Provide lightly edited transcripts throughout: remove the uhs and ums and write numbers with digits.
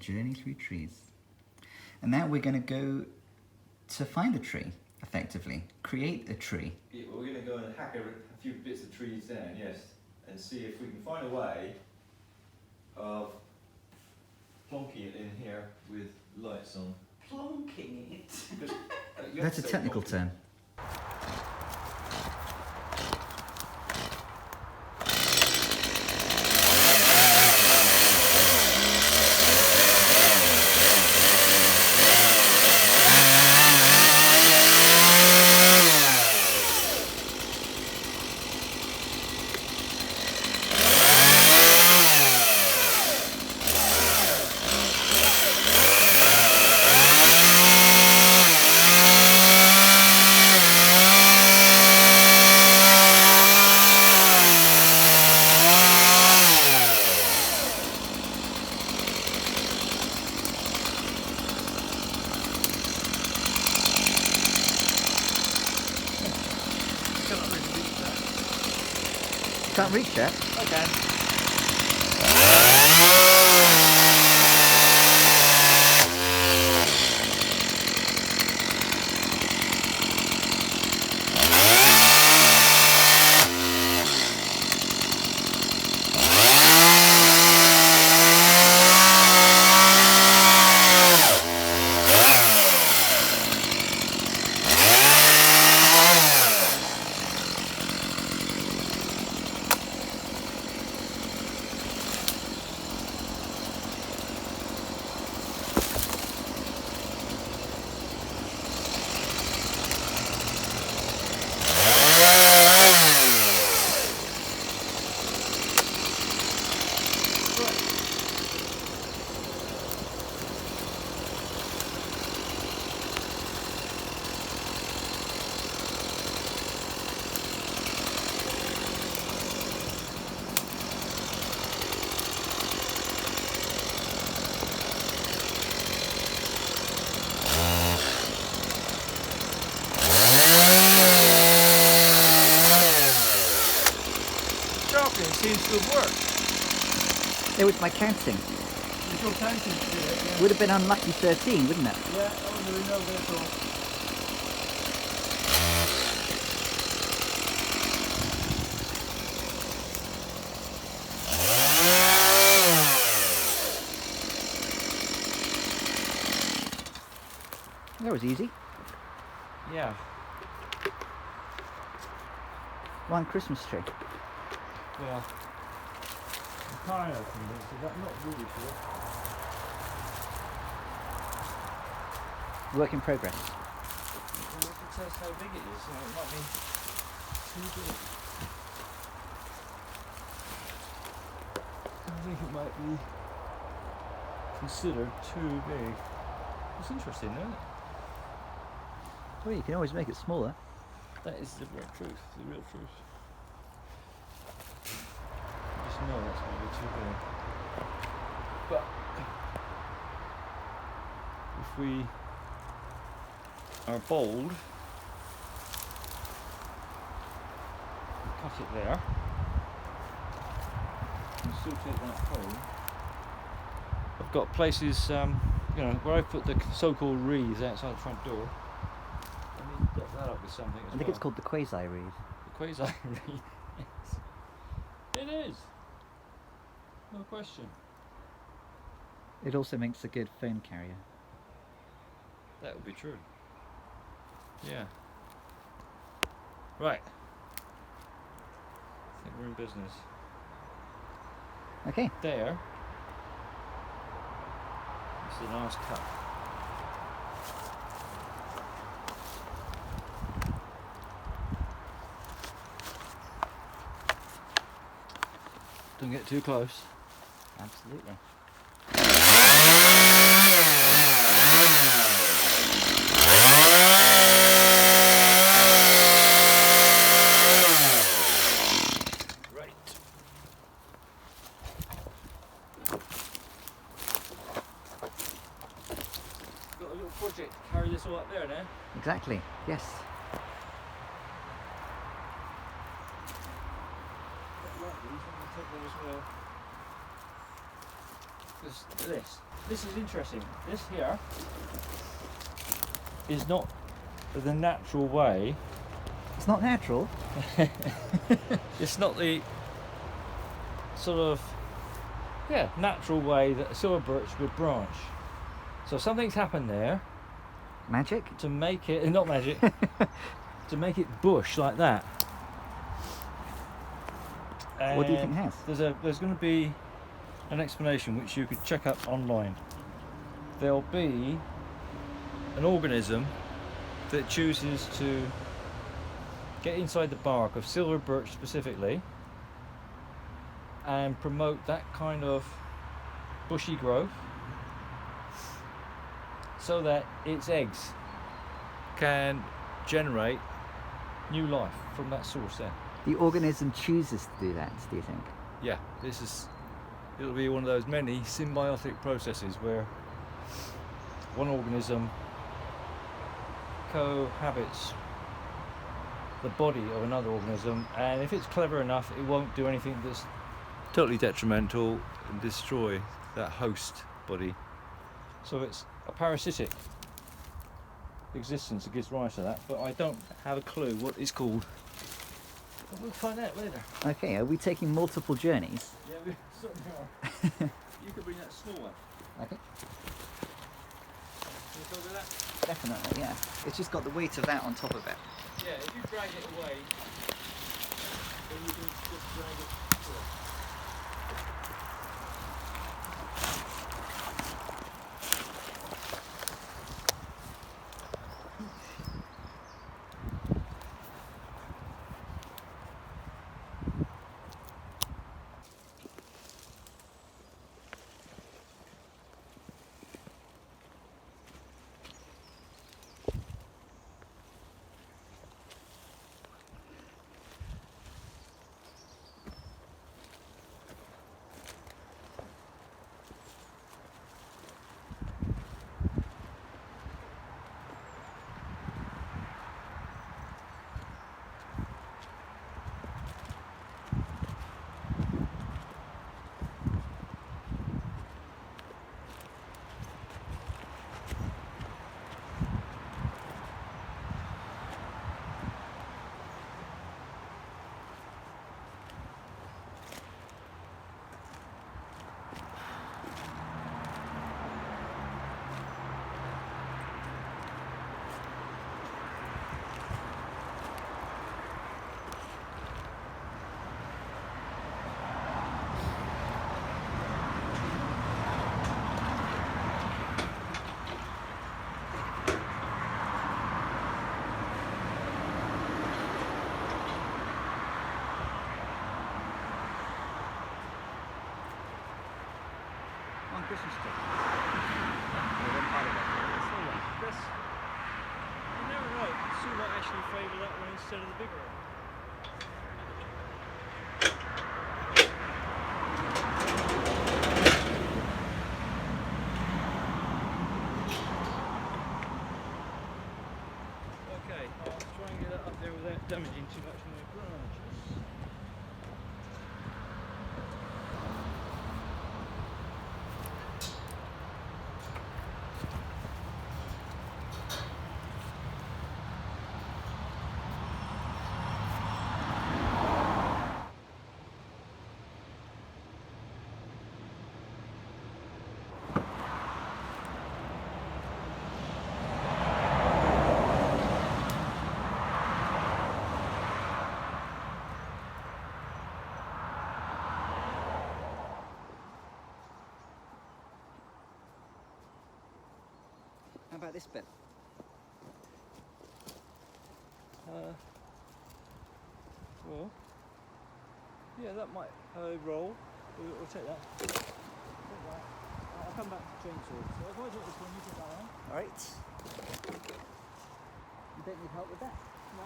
journey through trees. And now we're going to go to find a tree, effectively. Create a tree. Yeah, well, we're going to go and hack a few bits of trees down, yes, and see if we can find a way of plonking it in here with lights on. Plonking it? That's a technical term. Can't reach that? Okay. It seems to have worked. It was my counting. It's your counting to do it, yeah. Would have been unlucky 13, wouldn't it? Yeah, oh, there is no bit at all. That was easy. Yeah. One Christmas tree. Well, I'm kind of convinced of that, not really sure. Work in progress. Well, we can test how big it is, so it might be too big. I think it might be considered too big. It's interesting, isn't it? Well, you can always make it smaller. That is the real truth, the real truth. I just know that's going to be too big. But if we are bold, cut it there, and still take that home. I've got places, you know, where I put the so-called wreaths outside the front door. I need to get that up with something as I think it's called the quasi-wreath. the quasi wreath. Yes. It is. No question. It also makes a good phone carrier. That would be true. Yeah. Right. I think we're in business. Okay. There. This is the last cut. Don't get too close. Absolutely. Right. Got a little project to carry this all up there now. Exactly. Yes. Take that as well. Just this. this is interesting. This here is not the natural way. It's not natural. It's not the sort of natural way that a silver birch would branch. So something's happened there Magic? to make it not magic to make it bush like that. What do you think it has? There's going to be an explanation which you could check up online. There'll be an organism that chooses to get inside the bark of silver birch specifically and promote that kind of bushy growth so that its eggs can generate new life from that source there. The organism chooses to do that, do you think? Yeah, it'll be one of those many symbiotic processes where one organism cohabits the body of another organism, and if it's clever enough, it won't do anything that's totally detrimental and destroy that host body. So it's a parasitic existence that gives rise to that, but I don't have a clue what it's called. But we'll find out later. Okay, are we taking multiple journeys? Yeah, we certainly are. You could bring that small one. Okay. Can you go with that? Definitely, yeah. It's just got the weight of that on top of it. Yeah, if you drag it away, then you can just drag it through. On Christmas tree. Or one part of it. This, you never know, Sue might actually favour that one instead of the bigger one. Okay, I'll try and get that up there without damaging too much of my branches. How about this bit? Well, yeah, that might roll. We'll take that. I'll come back to chainsaw. So if I take this one, you take that one. Alright. You don't need help with that? No.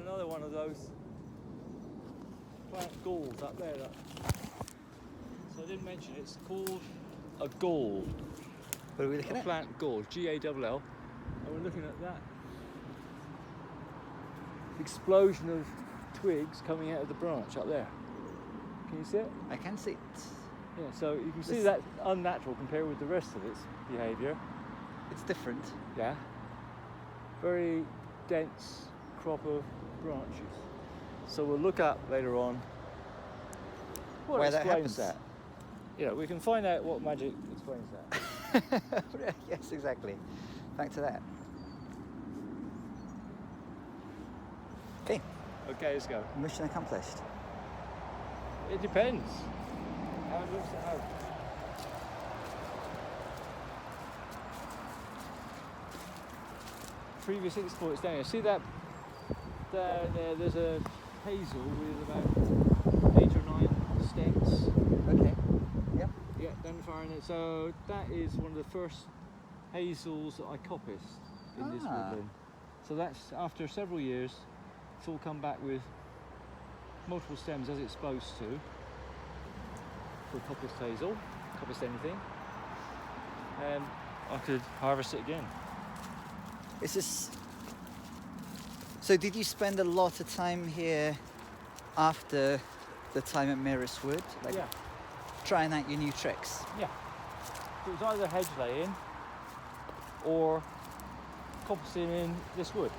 another one of those plant galls up there. Look. So I didn't mention it's called a gall. What are we looking A at? plant gall, G-A-L-L. And we're looking at that explosion of twigs coming out of the branch up there. Can you see it? I can see it. Yeah, so you can see This- that's unnatural compared with the rest of its behaviour. It's different. Yeah. Very dense crop of branches. So we'll look up later on what Where that explains happens. that. Yeah, we can find out what magic explains that. Yes, exactly. Back to that. Okay, Okay, let's go. mission accomplished. It depends how it looks at home. Previous exploits down here. See that down there? There's a hazel with about 8 or 9 stems. Okay. Yep. Yeah, down the far end. So that is one of the first hazels that I coppiced in this Ah. woodland. So that's after several years. It's all come back with multiple stems as it's supposed to. For coppiced hazel, coppiced anything, and I could harvest it again. Is this... So did you spend a lot of time here after the time at Mirrors Wood? Like Yeah, trying out your new tricks? yeah. It was either hedge laying or coppicing in this wood.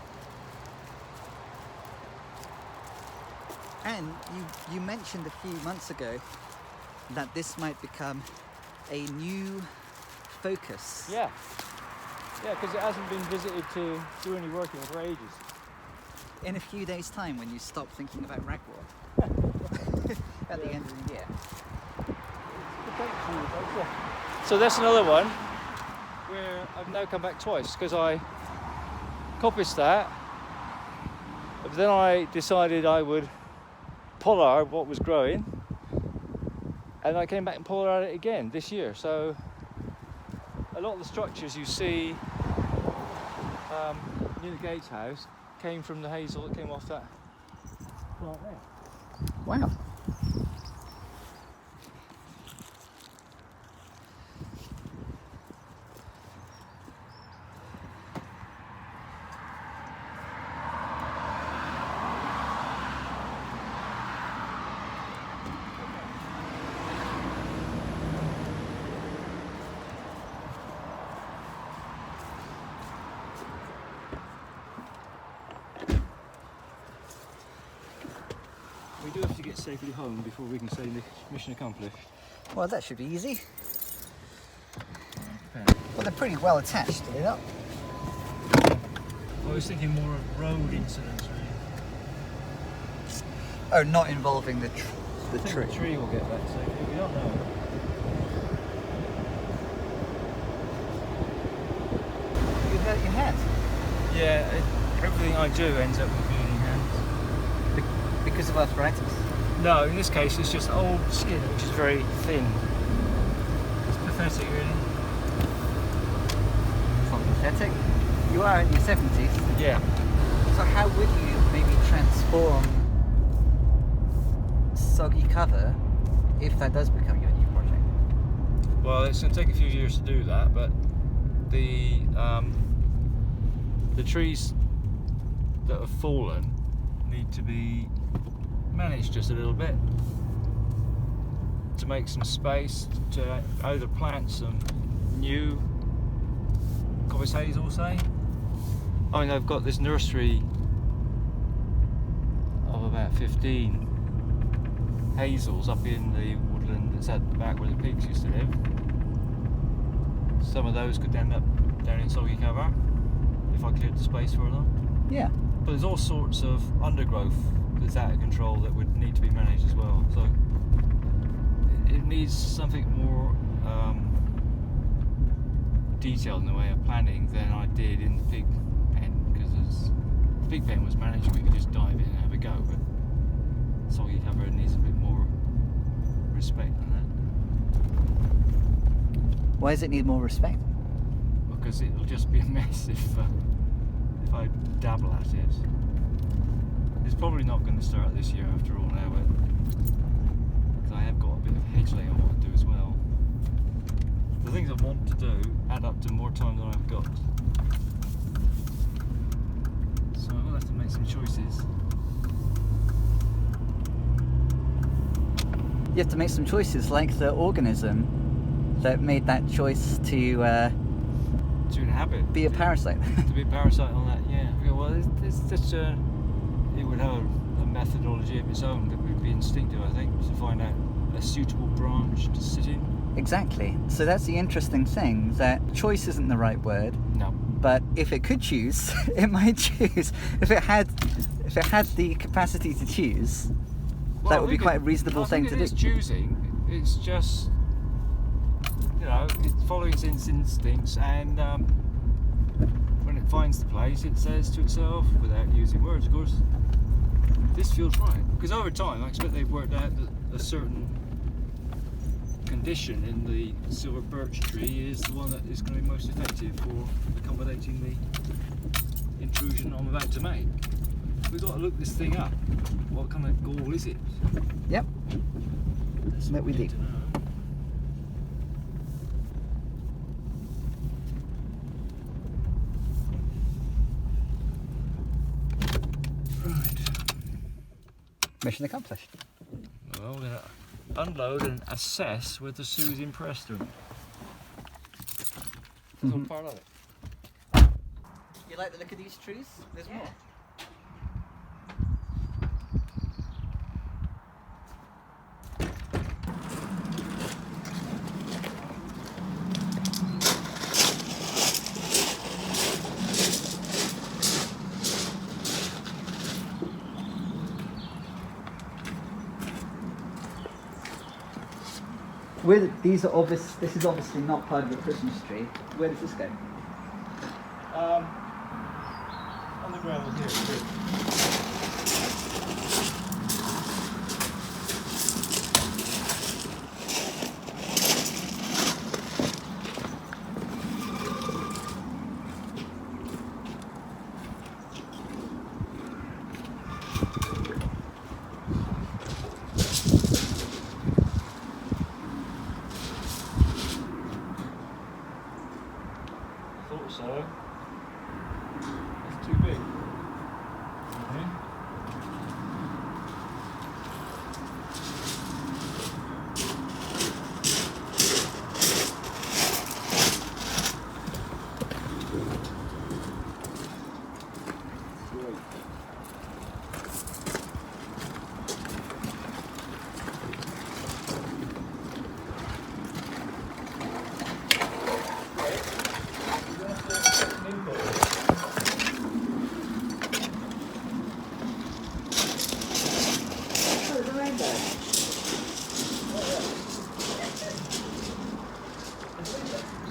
And you mentioned a few months ago that this might become a new focus. Yeah, yeah, because it hasn't been visited to do any work in for ages. In a few days' time, when you stop thinking about ragwort at the Yeah. end of the year. So that's another one where I've now come back twice because I coppiced that, but then I decided I would pollard what was growing, and I came back and pollarded it again this year. So a lot of the structures you see near the gatehouse came from the hazel that came off that plant there. Wow. We do have to get safely home before we can say mission accomplished. Well, that should be easy. Well, they're pretty well attached, are they not? I was thinking more of road incidents, really. Oh, not involving the I think tree. the tree will get back safely. We don't know. You hurt your hand Yeah, everything I do ends up with bleeding hands. because of arthritis. No, in this case it's just old skin, which is very thin. It's pathetic, really. It's not pathetic. You are in your 70s. Yeah. So how would you maybe transform soggy cover if that does become your new project? Well, it's going to take a few years to do that, but the trees that have fallen need to be managed just a little bit to make some space to either plant some new coppice hazel, say. I mean, I've got this nursery of about 15 hazels up in the woodland that's at the back where the pigs used to live. Some of those could end up down in soggy cover if I cleared the space for them. Yeah. But there's all sorts of undergrowth that's out of control that would need to be managed as well. So it needs something more detailed in the way of planning than I did in the pig pen, because the pig pen was managed, we could just dive in and have a go, but soggy cover needs a bit more respect than Why does it need more respect? that, because it'll just be a mess if I dabble at it. It's probably not going to start this year after all now, but 'cause I have got a bit of hedge laying I want to do as well. The things I want to do add up to more time than I've got. So I'll have to make some choices. You have to make some choices, like the organism that made that choice to To inhabit. be a parasite. To be a parasite on that, yeah. Well, it's just it would have a methodology of its own that would be instinctive, I think, to find out a suitable branch to sit in. Exactly. So that's the interesting thing, that choice isn't the right word, No. but if it could choose, it might choose. If it had the capacity to choose, Well, that I would be think quite a reasonable thing to do. It's choosing. It's just, you know, it's following its instincts, and when it finds the place, it says to itself, without using words, of course, this feels right. Because over time, I expect they've worked out that a certain condition in the silver birch tree is the one that is going to be most effective for accommodating the intrusion I'm about to make. We've got to look this thing up. What kind of gall is it? Yep. That's That what we need do. to know. Right. Mission accomplished. Well, we're going to unload and assess whether Sue's impressed her. That's all part of it. You like the look of these trees? There's more. This is obviously not part of the Christmas tree. Where does this go? On the gravel here. Thought so. It's too big. Okay.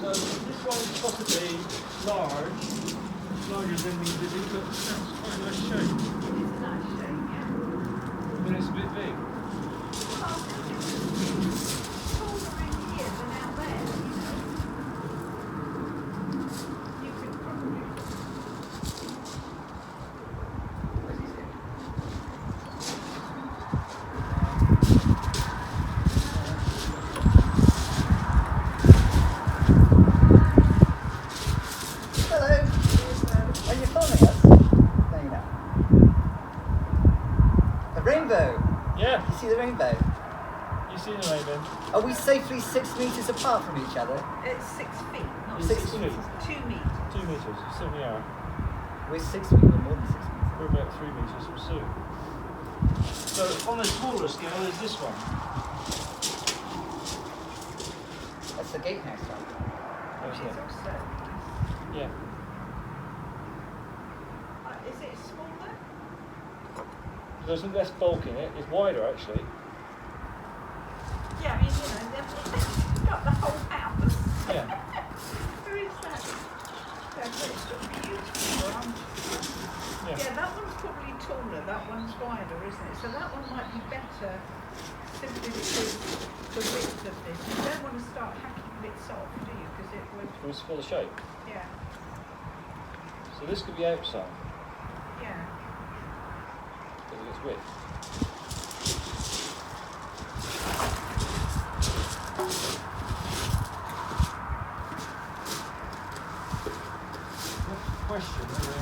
So this one's possibly large, larger than the visit, but that's quite a nice shape. It's a nice shape, yeah. But it's a bit big. Well, it's taller in here than out there, you know. You could probably... Hello. Are you filming us? No, you're not. A rainbow. Yeah, You see the rainbow? you see the rainbow. Are we safely 6 meters apart from each other? It's 6 feet, not 6 6 meters. feet. 2 meters. 2 metres, you certainly are. We're 6 meters, more than 6 meters. We're about 3 metres from Sue. So on the smaller scale, there's this one. That's the gatehouse one. There's It's that. also... Yeah. is it smaller? There's less bulk in it. It's wider actually. Yeah, I mean, you know, they've got the whole house. Yeah. Who is that? That's beautiful. Yeah, that one's probably taller, that one's wider, isn't it? So that one might be better simply because the width of this. You don't want to start hacking bits off, do you? Because it would, It was for the shape. yeah, So this could be outside. yeah. But width. Question whether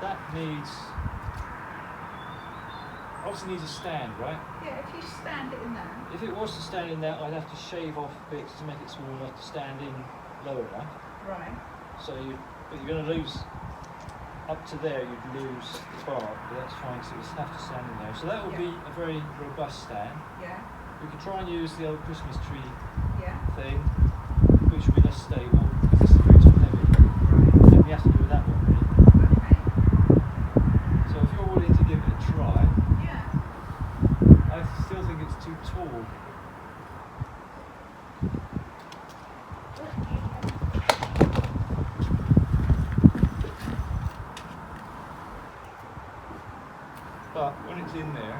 that needs, obviously needs a stand, right? Yeah, if you stand it in there. If it was to stand in there, I'd have to shave off bits to make it small enough to stand in low enough. Right. So but you're going to lose, up to there you'd lose the bar, but that's fine, so it's have to stand in there. So that would be a very robust stand. Yeah. We could try and use the old Christmas tree Yeah. thing, which would be less stable, because this is very too heavy. Right. Then we have to do with that one, really. Okay. So if you're willing to give it a try, Yeah. I still think it's too tall. But when it's in there,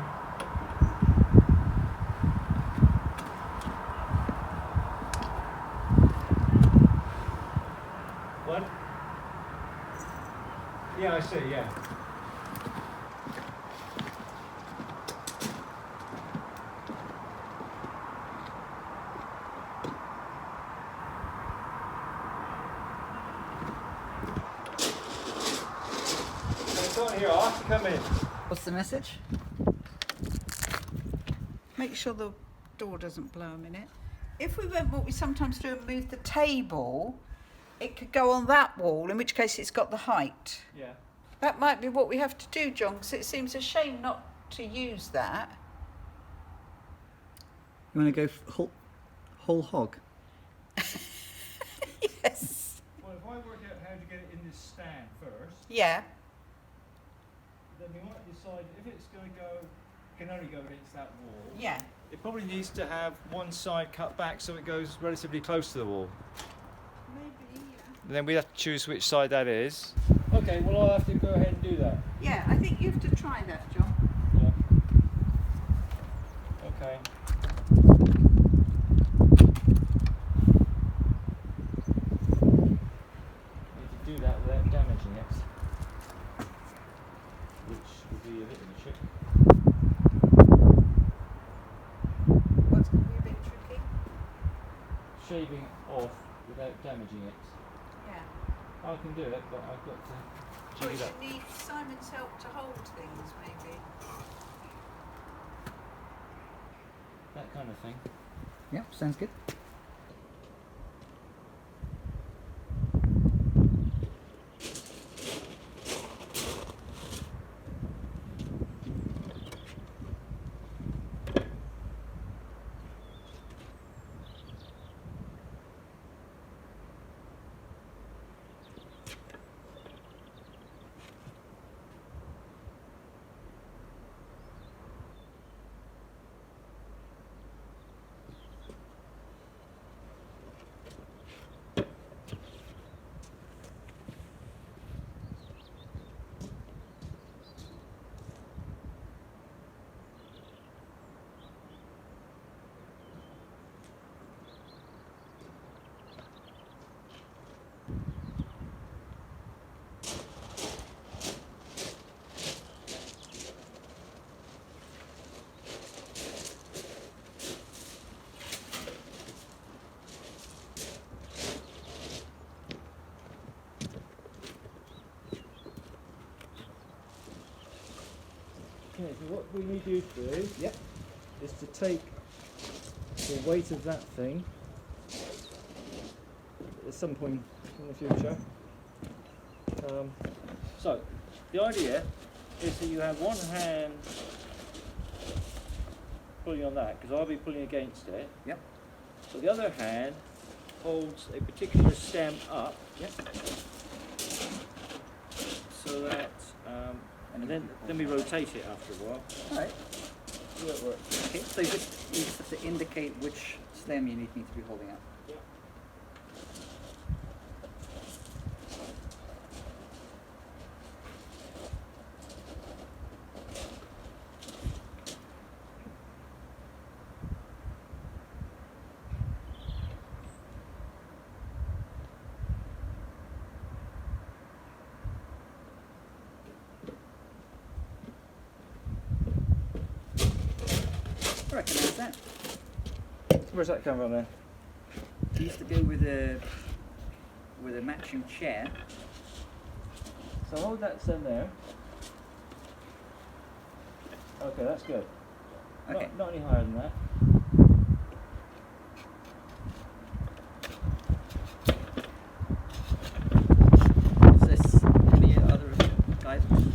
what? Yeah, I see, yeah. It's on here, I'll have to come in. What's the message? Make sure the door doesn't blow a minute. If we went what we sometimes do and move the table, it could go on that wall, in which case it's got the height. Yeah. That might be what we have to do, John, because it seems a shame not to use that. You want to go whole hog? Yes. Well, if I work out how to get it in this stand first, Yeah. then we might decide if it's going to go, can only go against that wall. Yeah. It probably needs to have one side cut back so it goes relatively close to the wall. Maybe, yeah. And then we have to choose which side that is. Okay, well I'll have to go ahead and do that. Yeah, I think you have to try that, John. Yeah. Okay. Need to do that without damaging it, which would be a bit of a trick. What's going to be a bit tricky? Shaving off without damaging it. Yeah. I can do it, but I've got to Or jig it up. you need Simon's help to hold things, maybe. That kind of thing. Yep, sounds good. Okay, so what we need you to do Yep. is to take the weight of that thing at some point in the future. So, the idea is that you have one hand pulling on that, because I'll be pulling against it. Yep. So the other hand holds a particular stem up. Yep. So that, and then we rotate it after a while. All right. So that works. Okay. So you just have to indicate which stem you need me to be holding up. Yeah. that. Where's that come from then? It used to go with a matching chair. So hold that stem there. Okay, that's good. Okay. Not any higher than that. Is this any other guidance?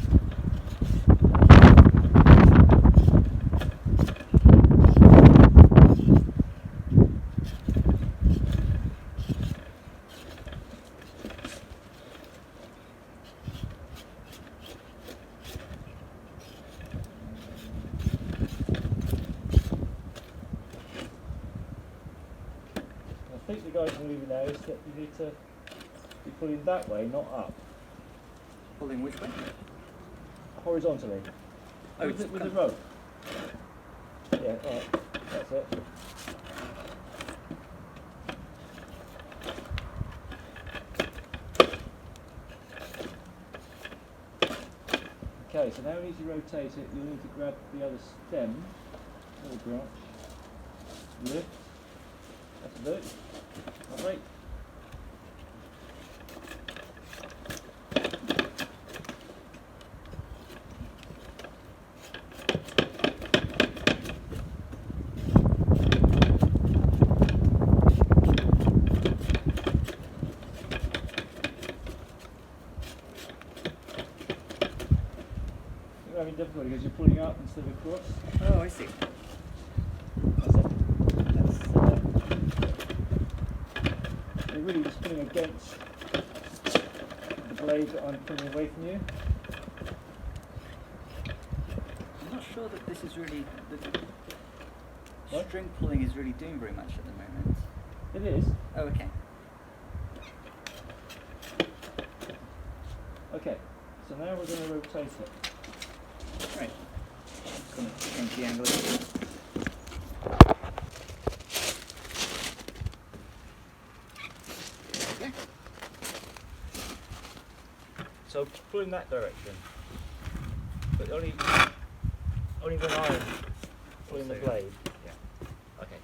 I think the guys are moving now is that you need to be pulling that way, not up. Pulling which way? Horizontally. Oh, with, it's with the come- rope. Yeah, alright. That's it. Okay, so now we need to rotate it. You'll need to grab the other stem, or branch, lift. That'll do it. Lovely. You're having difficulty because you're pulling up instead of across. Oh, I see. That's it. You're really just pulling against the blade that I'm pulling away from you. I'm not sure that this is really the What? string pulling is really doing very much at the moment. It is. Oh, okay. Okay, so now we're going to rotate it. Right. Just gonna change the angle a bit. Okay. So pull in that direction, but only when I'm pulling the blade. Yeah. Okay.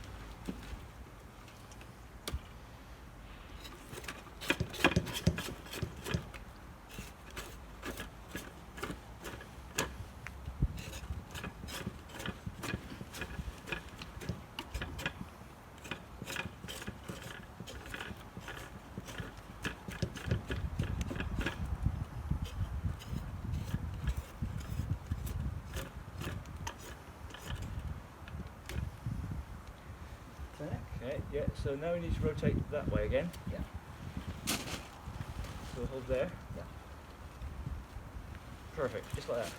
Okay, yeah, so now we need to rotate that way again. Yeah. So we'll hold there. Yeah. Perfect, just like that.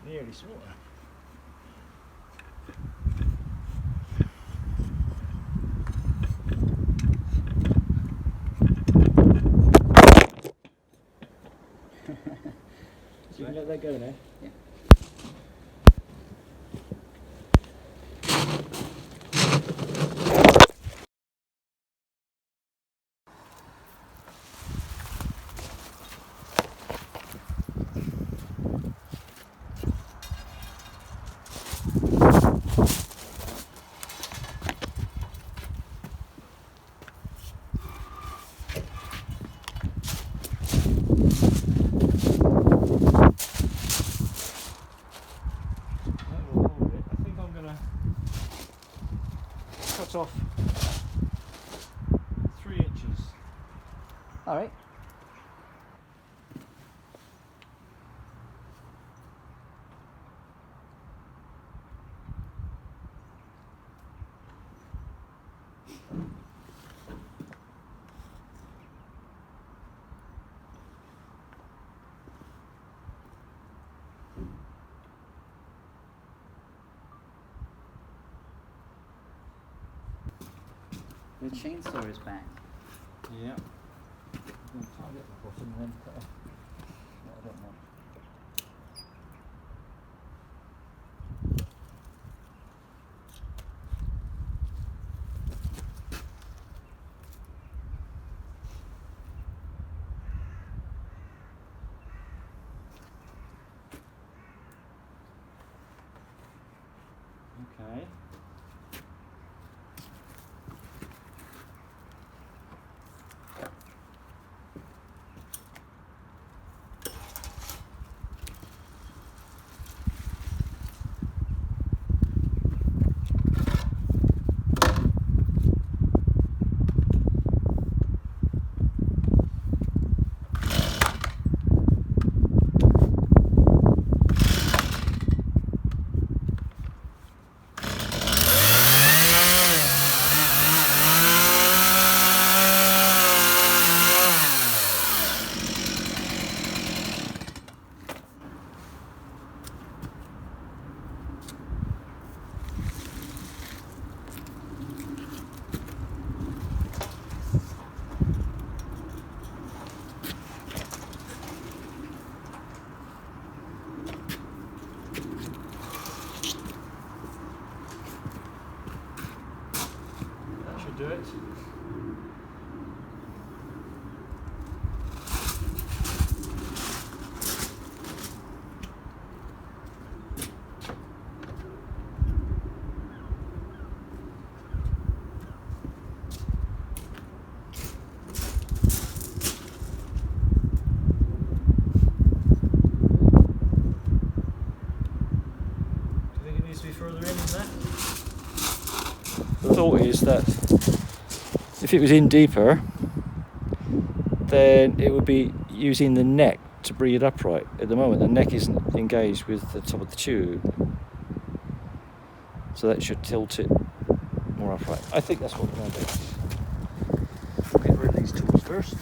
Nearly smaller. So you can let that go now. Yeah. That will hold it. I think I'm going to cut off 3 inches. All right. The chainsaw is back. Yeah. I'm going to tidy up the bottom and then cut off what I don't want. Okay. That should do it. Do you think it needs to be further in than that? The thought is that if it was in deeper, then it would be using the neck to bring it upright. At the moment, the neck isn't engaged with the top of the tube, so that should tilt it more upright. I think that's what we're going to do. Get rid of these tools first.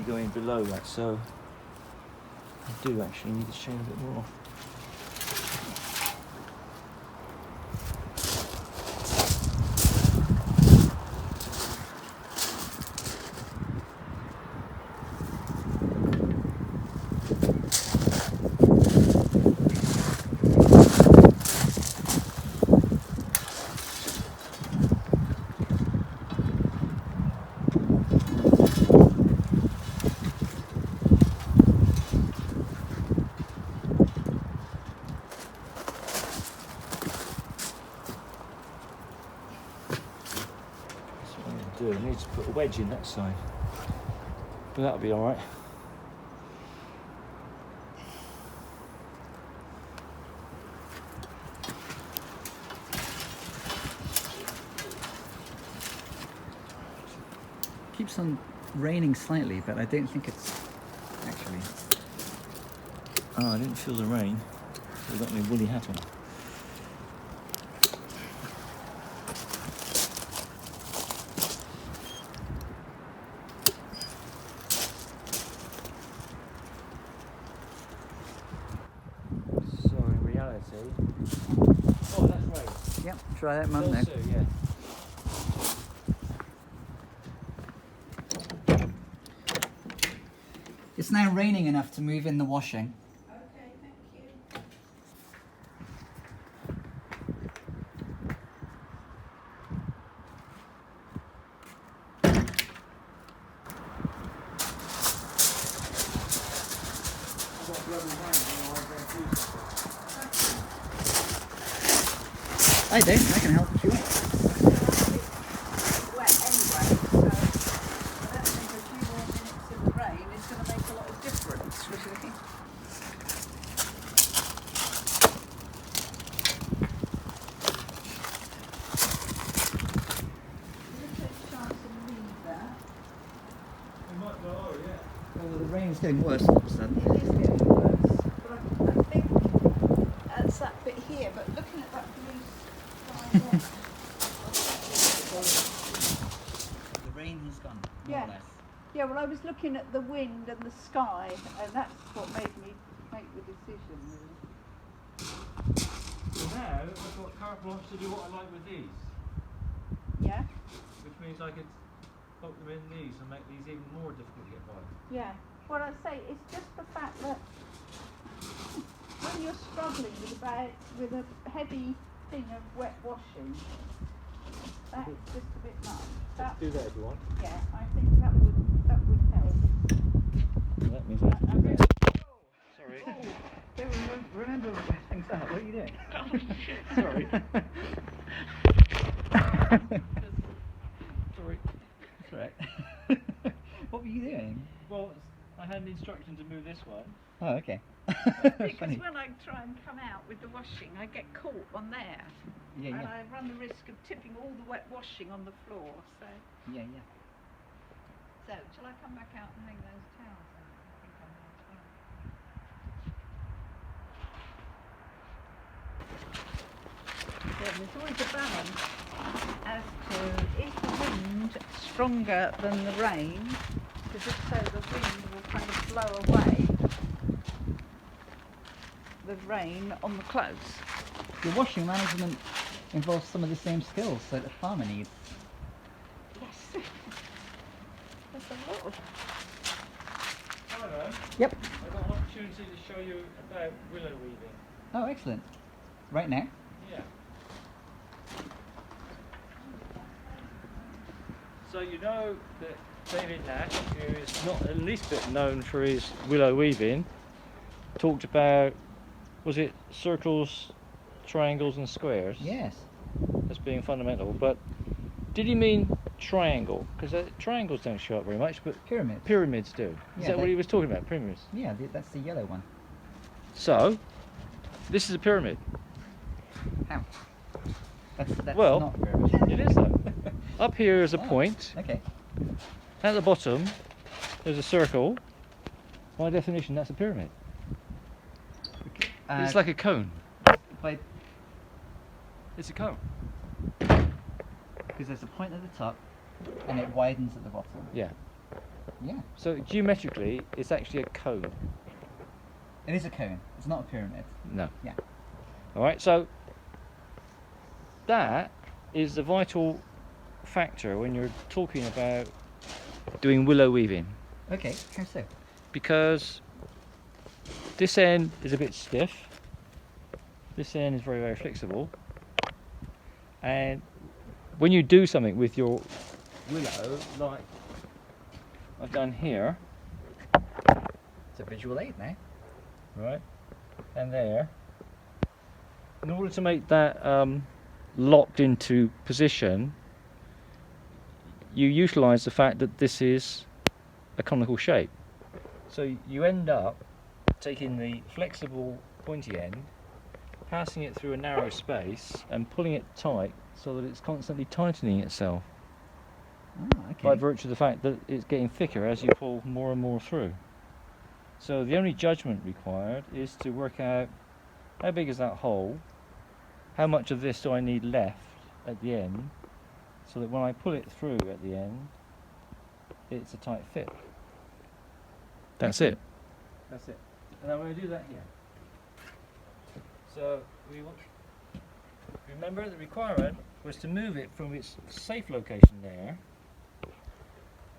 Going below that, so I do actually need to chain a bit more. I need to put a wedge in that side, but that'll be all right. Keeps on raining slightly, but I don't think it's actually. Oh, I didn't feel the rain. I've got my woolly hat on. Oh, that's right. Yep, try that mum now. Yeah. It's now raining enough to move in the washing. Okay, thank you. I do. I can help if you want. It's wet anyway, so I don't think a few more minutes in the rain is going to make a lot of difference, really. We'll take a chance and leave that. Well, the rain's getting worse all of a sudden. It is getting worse, but I think that's that bit here, but looking at that blue sky there, The rain has gone, more Yeah. or less. yeah, well I was looking at the wind and the sky, and that's what made me make the decision, really. So now I've got carte blanche to do what I like with these, Yeah? which means I could poke them in these and make these even more difficult to get by. Yeah. What I say, it's just the fact that when you're struggling with a heavy thing of wet washing, that's just a bit much. Do that if you want. Yeah, I think that would help. That means I I really, Sorry. Remember where things are. What are you doing? Sorry. Sorry. That's all right. What were you doing? Well, I had an instruction to move this one. Oh, okay. because Funny. when I try and come out with the washing, I get caught on there. Yeah, And yeah. I run the risk of tipping all the wet washing on the floor. So, Yeah, yeah. shall I come back out and hang those towels out? I think I might as well. Yeah, there's always a balance as to is the wind stronger than the rain? Because if so, the wind will kind of blow away the rain on the clothes. Your washing management involves some of the same skills that a farmer needs. Yes. That's a lot of. Hello. Yep. I've got an opportunity to show you about willow weaving. Oh, excellent. Right now? Yeah. So you know that David Nash, who is not the least bit known for his willow weaving, talked about, was it circles, triangles and squares Yes. as being fundamental, but did he mean triangle? Because triangles don't show up very much, but Pyramids. pyramids do. Is Yeah, that what they- he was talking about, pyramids? Yeah, that's the yellow one. So, this is a pyramid. How? That's Well, not a pyramid. It is though. Up here is a Oh, point. Okay. At the bottom, there's a circle. By definition, that's a pyramid. It's like a cone. by, It's a cone. because there's a point at the top and it widens at the bottom. Yeah. Yeah. So geometrically, it's actually a cone. It is a cone. It's not a pyramid. No. Yeah. All right. So that is the vital factor when you're talking about doing willow weaving, Okay. How so? because this end is a bit stiff. This end is very, very flexible. And when you do something with your willow, like I've done here, It's a visual aid now. right, and there, in order to make that locked into position, you utilize the fact that this is a conical shape. So you end up taking the flexible pointy end, passing it through a narrow space and pulling it tight so that it's constantly tightening itself Oh, okay. by virtue of the fact that it's getting thicker as you pull more and more through. So the only judgment required is to work out how big is that hole, how much of this do I need left at the end, so that when I pull it through at the end, it's a tight fit. That's it. That's it. And I'm going to do that here. So we will remember the requirement was to move it from its safe location there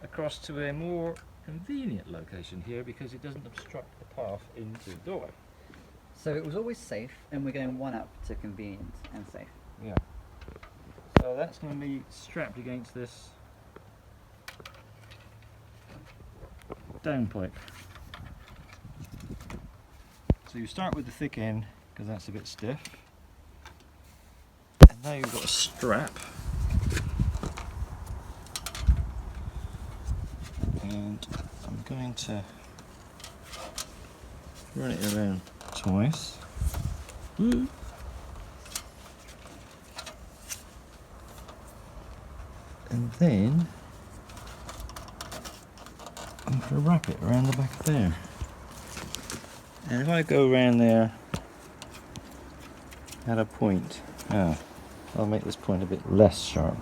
across to a more convenient location here because it doesn't obstruct the path into the doorway. So it was always safe, and we're going one up to convenient and safe. Yeah. So that's going to be strapped against this down pipe. So you start with the thick end because that's a bit stiff. And now you've got a strap. And I'm going to run it around twice. Woo. And then I'm going to wrap it around the back there. And if I go around there at a point, I'll make this point a bit less sharp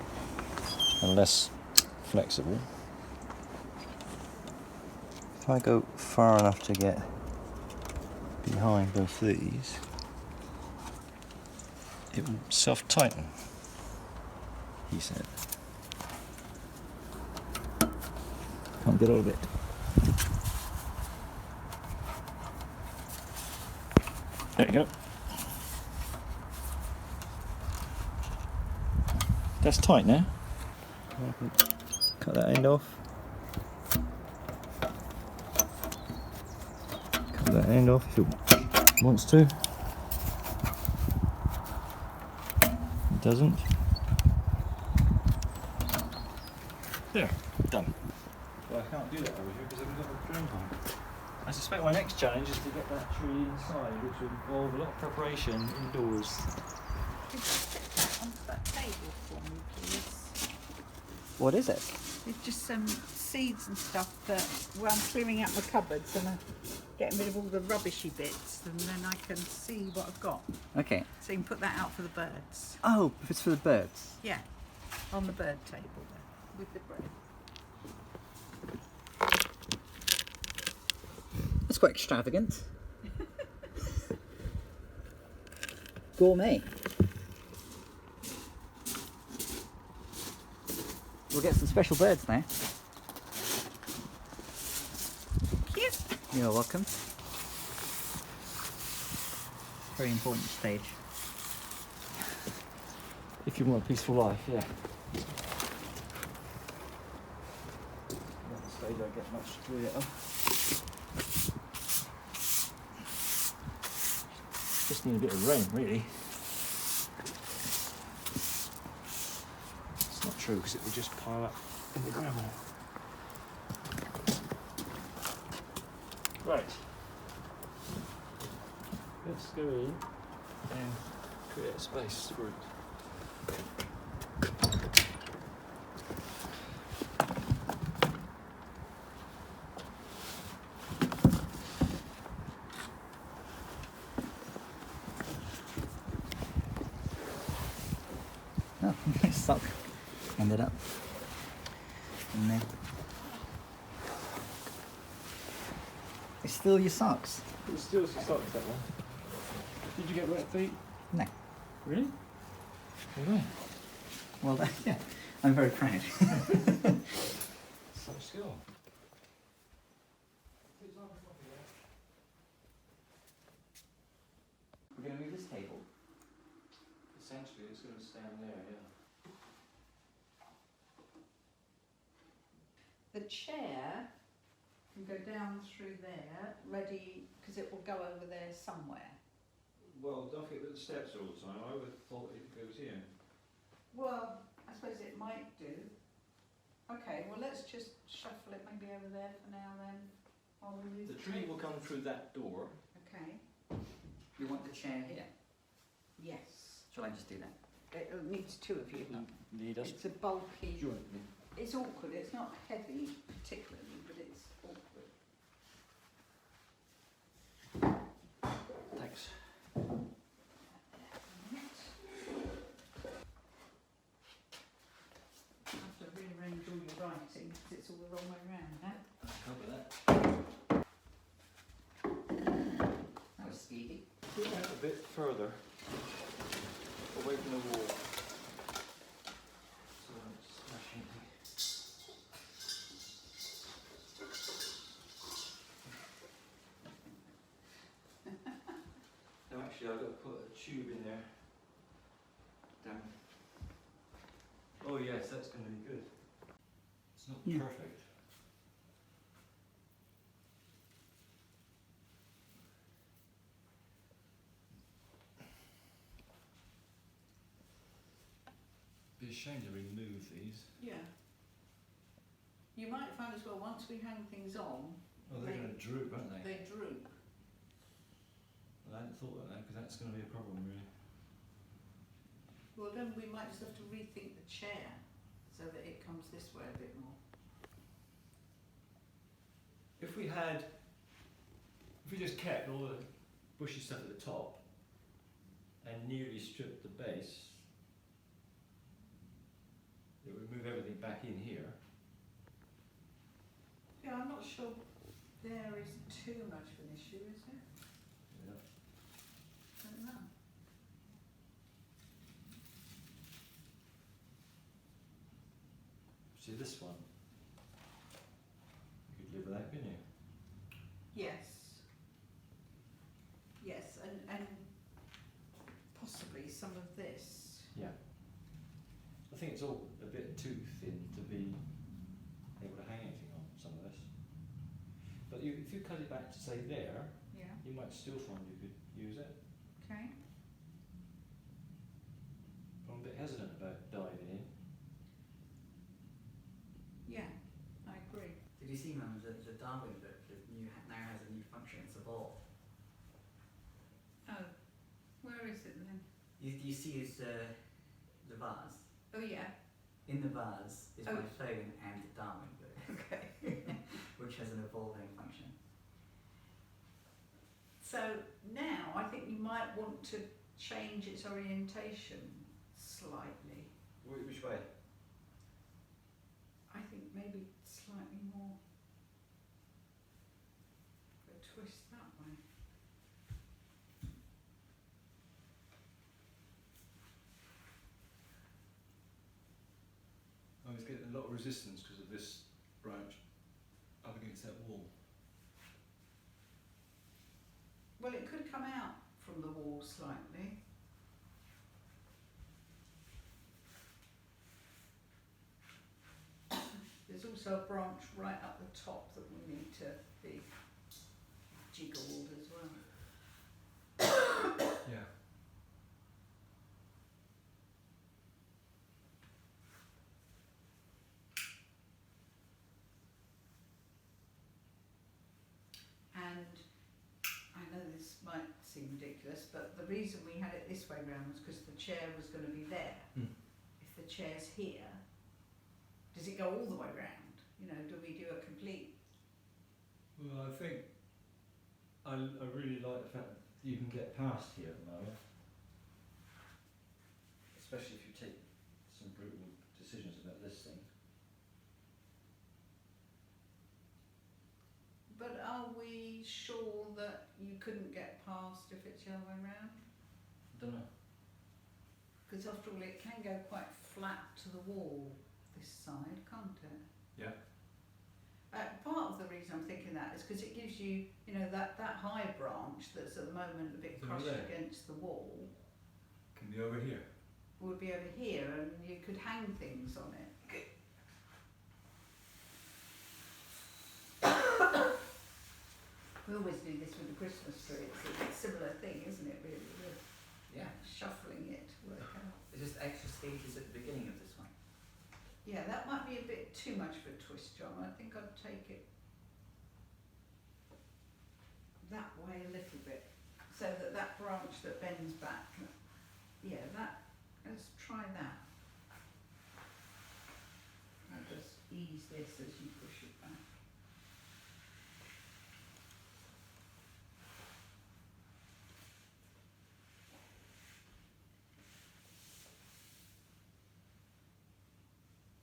and less flexible. If I go far enough to get behind both these, it will self-tighten, he said. Can't get all of it. There you go. That's tight now. Cut that end off. Cut that end off if it wants to. It doesn't. There, done. Well, I can't do that over here because I haven't got a drain pipe. I suspect my next challenge is to get that tree inside, which will involve a lot of preparation indoors. Could you put that onto that table for me, please? What is it? It's just some seeds and stuff that, well, I'm clearing out my cupboards and I'm getting rid of all the rubbishy bits, and then I can see what I've got. Okay. So you can put that out for the birds. Oh, it's for the birds. Yeah, on the bird table there, with the bread. That's quite extravagant. Gourmet. We'll get some special birds now. Cute. You're welcome. Very important stage. If you want a peaceful life, yeah. Not the stage I get much joy out of. Just need a bit of rain, really. It's not true because it will just pile up in the gravel. Right. Let's go in and create a space for it. Oh, my sock ended up in there. It's still your socks? It's still some socks, that one. Did you get wet feet? No. Really? Yeah. Well, yeah, I'm very proud. Such skill. We're going to move this table. Essentially, it's going to stand there, yeah. The chair can go down through there, ready, because it will go over there somewhere. Well, don't forget the steps all the time. I would have thought it goes here. Well, I suppose it might do. Okay, well let's just shuffle it maybe over there for now then. While we move The tree will come through that door. Okay. You want the chair here? Yes. Shall I just do that? It needs two of you. Lead us It's a bulky. jointly. It's awkward. It's not heavy particularly, but it's awkward. Thanks. I have to rearrange all your writing because it's all the wrong way round, huh? Cover that. That was speedy. Put it out a bit further, away from the wall. So I don't smash anything. Oh yes, that's going to be good. It's not Yeah. perfect. Be a shame to remove these. Yeah. You might find as well, once we hang things on, Oh, they're going to droop, aren't they? they droop. Well, I hadn't thought of that because that's going to be a problem, really. Well, then we might just have to rethink the chair so that it comes this way a bit more. If we just kept all the bushy stuff at the top and nearly stripped the base, it would move everything back in here. Yeah, I'm not sure there is too much of an issue, is it? Yeah. I don't know. See this one? You could live with that, couldn't you? Yes. Yes, and possibly some of this. Yeah. I think it's all a bit too thin to be able to hang anything on, some of this. But if you cut it back to say there, Yeah, you might still find you could use it. okay. I'm a bit hesitant about diving in. Yeah, I agree. Did you see, Mum, the Darwin book now has a new function, it's evolved. Oh, where is it then? You see the vase. Oh yeah, In the vase is Oh. my phone and the Darwin book, okay. which has an evolving function. So now I think you might want to change its orientation slightly. Which way? I think maybe slightly more of a twist that way. I was getting a lot of resistance because of this branch up against that wall. Well, it could come out from the wall slightly. There's also a branch right up the top that we need to be jiggled as well. Yeah. And I know this might seem ridiculous, but the reason we had it this way round was because the chair was going to be there. Hmm. If the chair's here, does it go all the way round? You know, do we do a complete? Well, I think I really like the fact that you can get past here at the moment. Especially if you take some brutal decisions about this thing. But are we sure that you couldn't get past if it's the other way round? I don't know. Because after all, it can go quite flat to the wall this side, can't it? Yeah. Part of the reason I'm thinking that is because it gives you, you know, that high branch that's at the moment a bit It's over crushed there. against the wall Can be over here. would be over here, and you could hang things on it. We always do this with the Christmas tree. It's a similar thing, isn't it, really? We're Yeah. shuffling it to work out. There's just extra stages at the beginning of this one. Yeah, that might be a bit too much of a twist, John. I think I'd take it that way a little bit, so that that branch that bends back, yeah, that, let's try that. I'll just ease this as you push it back.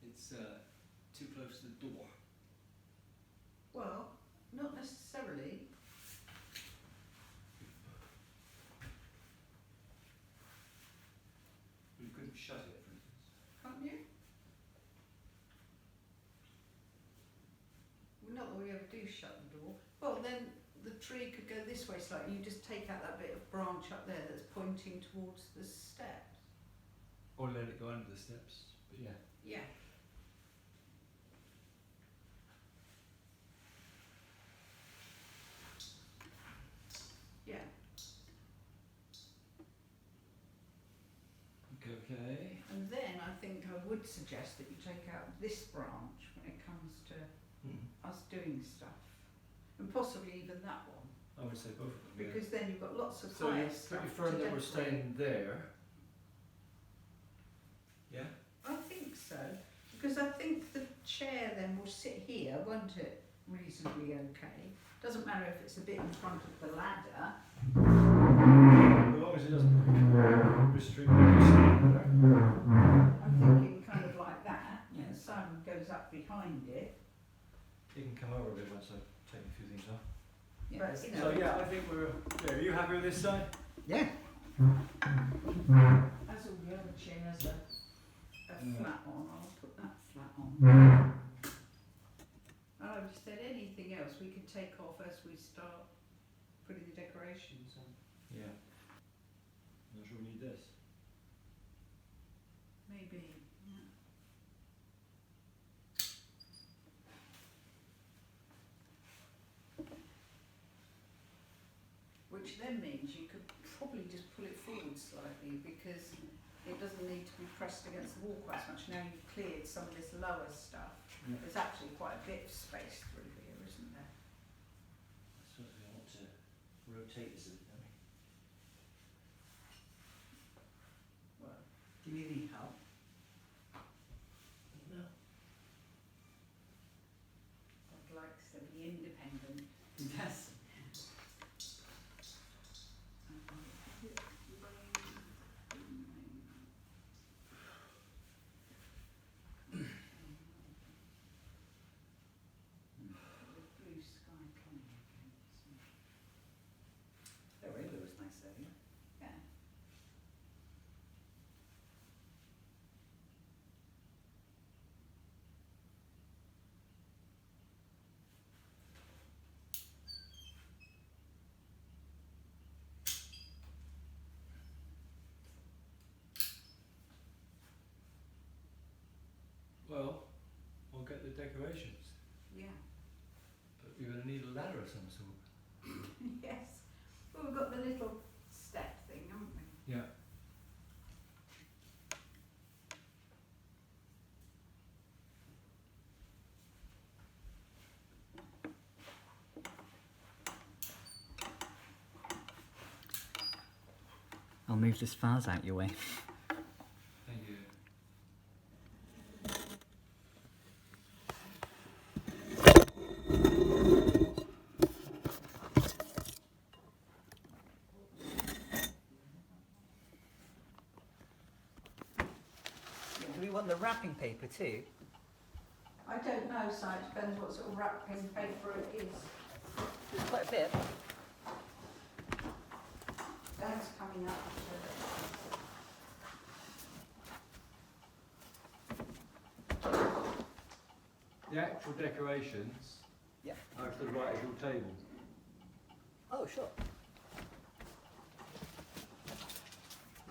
It's too close to the door. Well, not necessarily. You couldn't shut it, for instance. Can't you? Well, not that we ever do shut the door. Well, then the tree could go this way slightly. You just take out that bit of branch up there that's pointing towards the steps. Or let it go under the steps, but yeah. Yeah. Yeah. Okay. And then I think I would suggest that you take out this branch when it comes to us doing stuff. And possibly even that one. I would say both of them. Yeah. Because then you've got lots of So higher you're stuff pretty to firm that we're decorate. staying there. Yeah? I think so. Because I think the chair then will sit here, won't it? Reasonably okay. Doesn't matter if it's a bit in front of the ladder. As long as it doesn't restrict what you see there. I'm thinking kind of like that. Yeah, the sun goes up behind it. You can come over a bit once I've taken a few things off. Yeah, but, you know, So yeah, I think we're. Yeah, are you happy with this side? Yeah. as all the other chairs are flat on, I'll put that flat on. And I just said anything else we could take off as we start putting the decorations on. Yeah. I'm not sure we need this. Maybe. Yeah. Which then means you could probably just pull it forward slightly because it doesn't need to be pressed against the wall quite so much. Now you've cleared some of this lower stuff. Yeah. There's actually quite a bit of space through here, isn't there? So we want to rotate this a bit, don't we? Well, do you need help? No. I'd like to be independent. Yes. Blue sky coming again. The rainbow was nice earlier. Yeah. Well, we'll get the decorations, Yeah. but you're going to need a ladder of some sort. Yes. Well, we've got the little step thing, haven't we? Yeah. I'll move this vase out your way. Thank you. Do we want the wrapping paper too? I don't know, so it depends what sort of wrapping paper it is. There's quite a bit. Dad's coming up. The actual decorations Yeah. are to the right of your table. Oh, sure.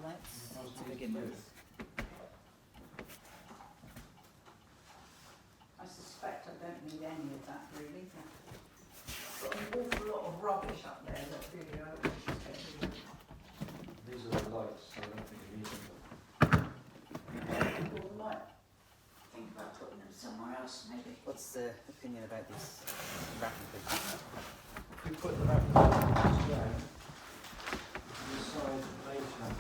Let's begin with. I suspect I don't need any of that really. Got an awful lot of rubbish up there that really I don't just get rid of. These are the lights, so I don't think you need them. People might think about putting them somewhere else maybe. What's the opinion about this wrapping paper? If we put the wrapping paper down, we decide later.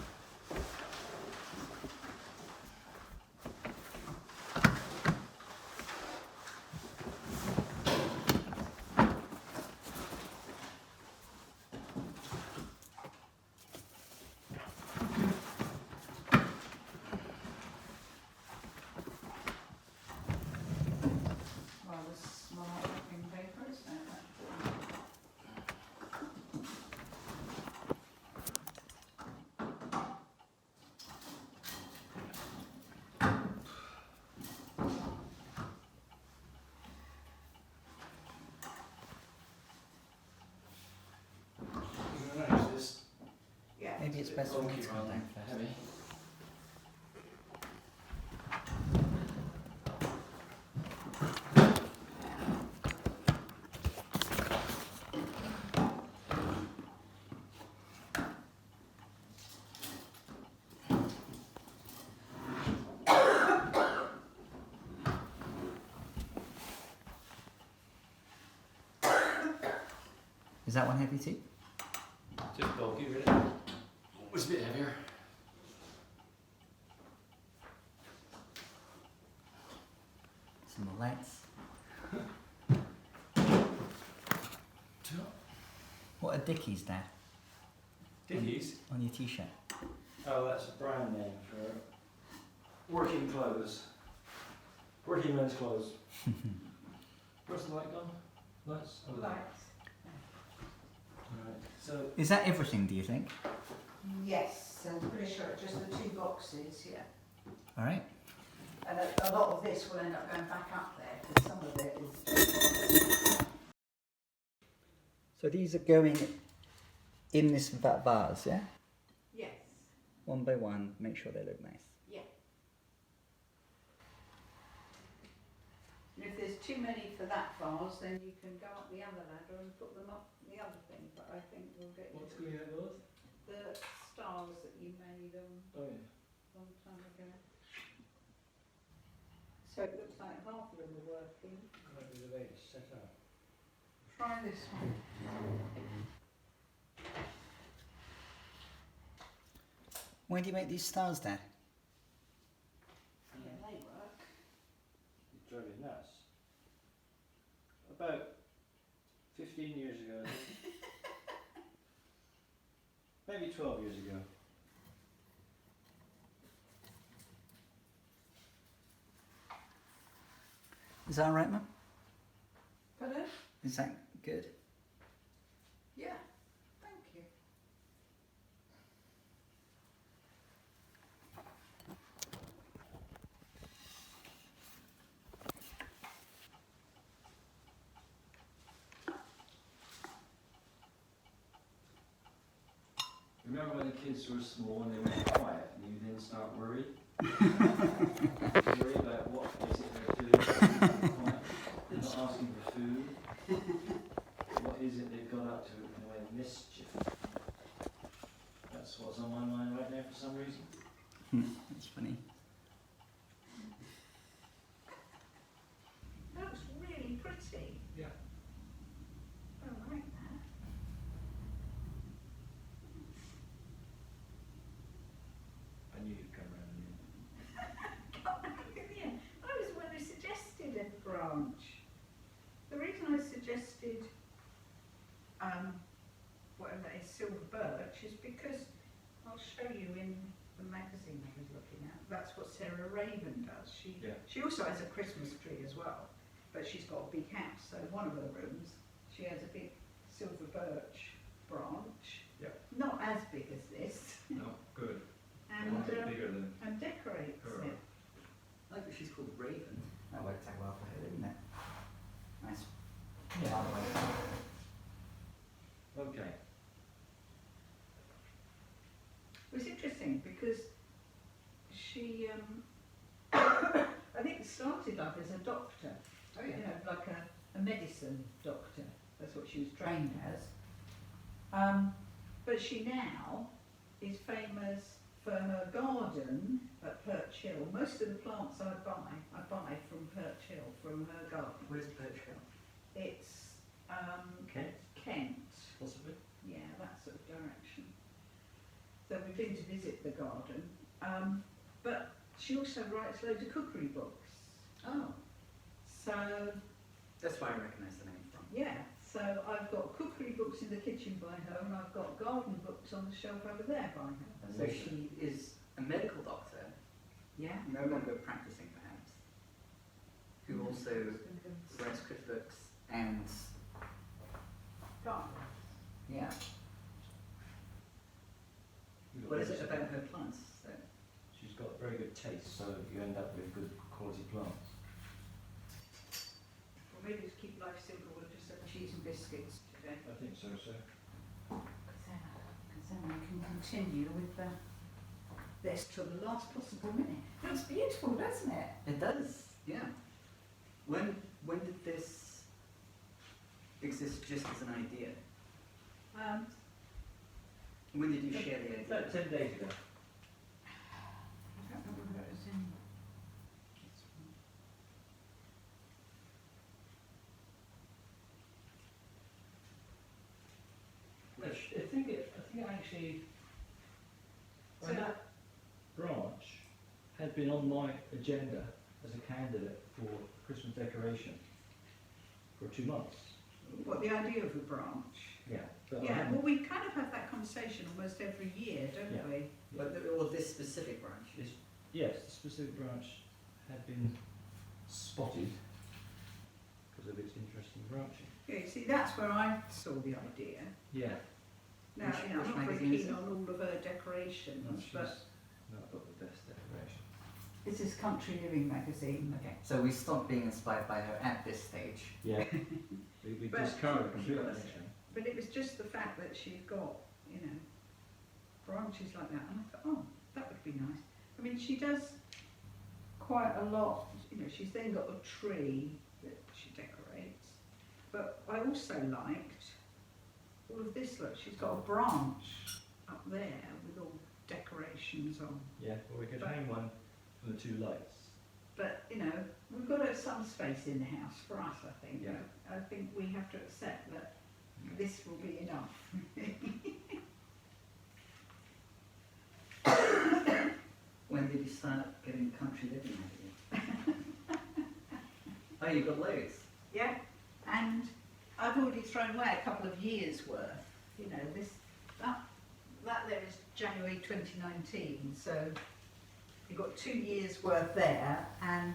Well, there's smart wrapping paper, isn't it? You can arrange this. Yeah. Maybe it's best for me to come down heavy. that one heavy too? Just bulky, really. Oh, it's a bit heavier. Some more lights. What are Dickies, Dad? Dickies? On your t-shirt? Oh, that's a brand name for working clothes. Working men's clothes. Where's the light gone? Lights? Oh, there. Lights. Alright, so Is that everything, do you think? Yes, I'm pretty sure it's just the 2 boxes, yeah. Alright. And a lot of this will end up going back up there because some of it is. So these are going in this vase, yeah? Yes. One by one, make sure they look nice. Yeah. And if there's too many for that vase, then you can go up the other ladder and put them up the other thing. But I think we'll get what's going on those? the stars that you made Oh yeah. a long time ago. So it looks like half of them are working. Might be the way it's set up. Try this one. When do you make these stars, Dad? Yeah, they work. It drove you nuts. About 15 years ago, I think. Maybe 12 years ago. Is that alright, Mum? Pardon? Is that good? Yeah. Thank you. Remember when the kids were small and they went quiet and you then start worried? Worry about what is it they're doing? Quiet. They're not asking for food. What is it they've got up to in the way of mischief? That's what's on my mind right now for some reason. That's funny. That looks really pretty. Yeah. I like that. I knew you'd come around in Yeah, I was the one who suggested a branch. The reason I suggested whatever that is, silver birch, is because I'll show you in the magazine I was looking at. That's what Sarah Raven does. She also has a Christmas tree as well, but she's got a big house. So one of her rooms, she has a big silver birch branch. Yeah. Not as big as this. No, good. And Bigger than and decorates her. it. I like that she's called Raven. That worked out well for her, didn't it? Nice. Yeah. Okay. It was interesting because she, I think started off as a doctor. Oh You know, like a medicine doctor. That's what she was trained as. But she now is famous for her garden at Birch Hill. Most of the plants I buy from Birch Hill, from her garden. Where's Birch Hill? It's Kent? Kent. Possibly. Yeah, that sort of direction. So we've been to visit the garden. But she also writes loads of cookery books. Oh, So that's why I recognise the name from. yeah, so I've got cookery books in the kitchen by her, and I've got garden books on the shelf over there by her. So she is a medical doctor, Yeah. no longer practicing perhaps, who also writes cookbooks and Garden. yeah. What is it about her plants that? She's got very good taste, so you end up with good quality plants. Well, maybe just keep life simple. We'll just have cheese and biscuits today. I think so, sir. Because then we can continue with this till the last possible minute. That's beautiful, doesn't it? It does, yeah. When did this exist just as an idea? When did you share the idea? About 10 days ago. I don't know whether it was in. I mean, that branch had been on my agenda as a candidate for Christmas decoration for 2 months. What, the idea of a branch? Yeah. But I Yeah, haven't- well, we kind of have that conversation almost every year, don't Yeah. we? Or this specific branch. Yes, the specific branch had been spotted because of its interesting branching. Yeah, you see, that's where I saw the idea. Yeah. Now, Which- you know, which I'm not very magazine is keen it? on all of her decorations, She's but not got the best decoration. this is Country Living magazine. Okay, so we stopped being inspired by her at this stage. Yeah. we But- discovered the computer actually. But it was just the fact that she's got, you know, branches like that, and I thought, oh, that would be nice. I mean, she does quite a lot, you know, she's then got a tree that she decorates, but I also liked all of this, look, she's got a branch up there with all decorations on. Yeah, well we could But- hang one from the 2 lights. But, you know, we've got some space in the house for us, I think. Yeah. I think we have to accept that this will be enough. When did you start getting Country Living magazine? Oh, you've got loads. Yeah, and I've already thrown away a couple of years' worth. You know, that there is January 2019, so you've got 2 years' worth there, and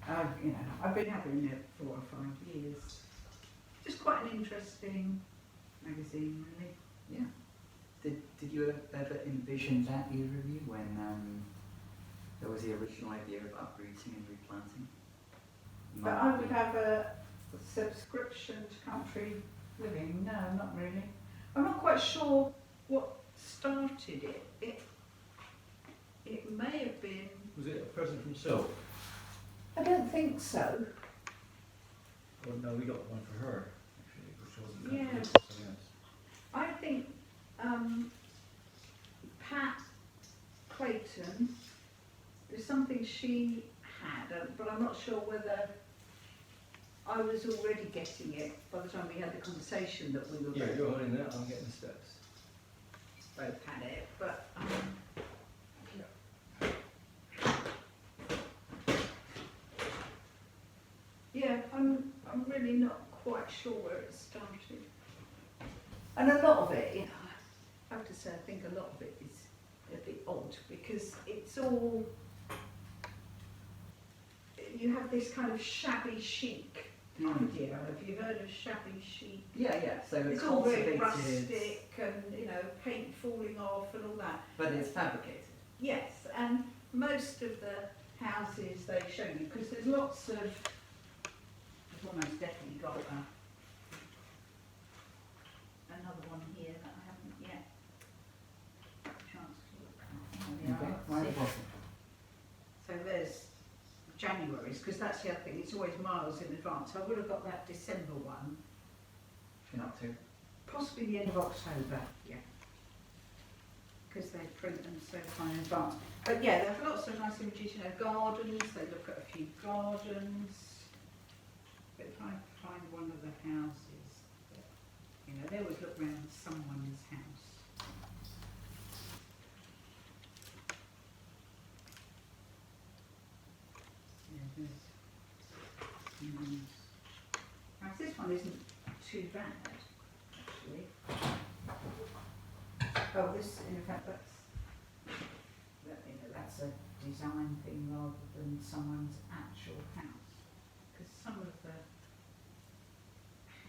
I've been having it 4 or 5 years. Just quite an interesting magazine, really. Yeah. Did you ever envision that year review when there was the original idea of uprooting and replanting? But I would have a subscription to Country Living. No, not really. I'm not quite sure what started it. It may have been. Was it a present from Sil? I don't think so. Well, no, we got one for her actually, which wasn't Yeah. Country Living, something else. I think Pat Clayton, there's something she had, but I'm not sure whether I was already getting it by the time we had the conversation that we were Yeah, you're holding that, I'm getting the steps. both had it, but yeah, I'm really not quite sure where it started. And a lot of it, you know, I have to say, I think a lot of it is a bit odd because it's all, you have this kind of shabby chic idea. Have you heard of shabby chic? Yeah. So It's all very cultivated, rustic and, you know, paint falling off and all that. but it's fabricated. Yes, and most of the houses they show you, because there's lots of, I've almost definitely got another one here that I haven't yet had a chance to look at. Oh, yeah, Okay, I'll right, see. well, So there's January's, because that's the other thing, it's always miles in advance. I would have got that December one, in October. possibly the end of October, yeah. Because they print them so far in advance. But yeah, there's lots of nice images, you know, gardens, they look at a few gardens. But if I find one of the houses, that, you know, they always look around someone's house. Yeah, there's, now, this one isn't too bad, actually. Oh, this, in fact, that's a design thing rather than someone's actual house. Because some of the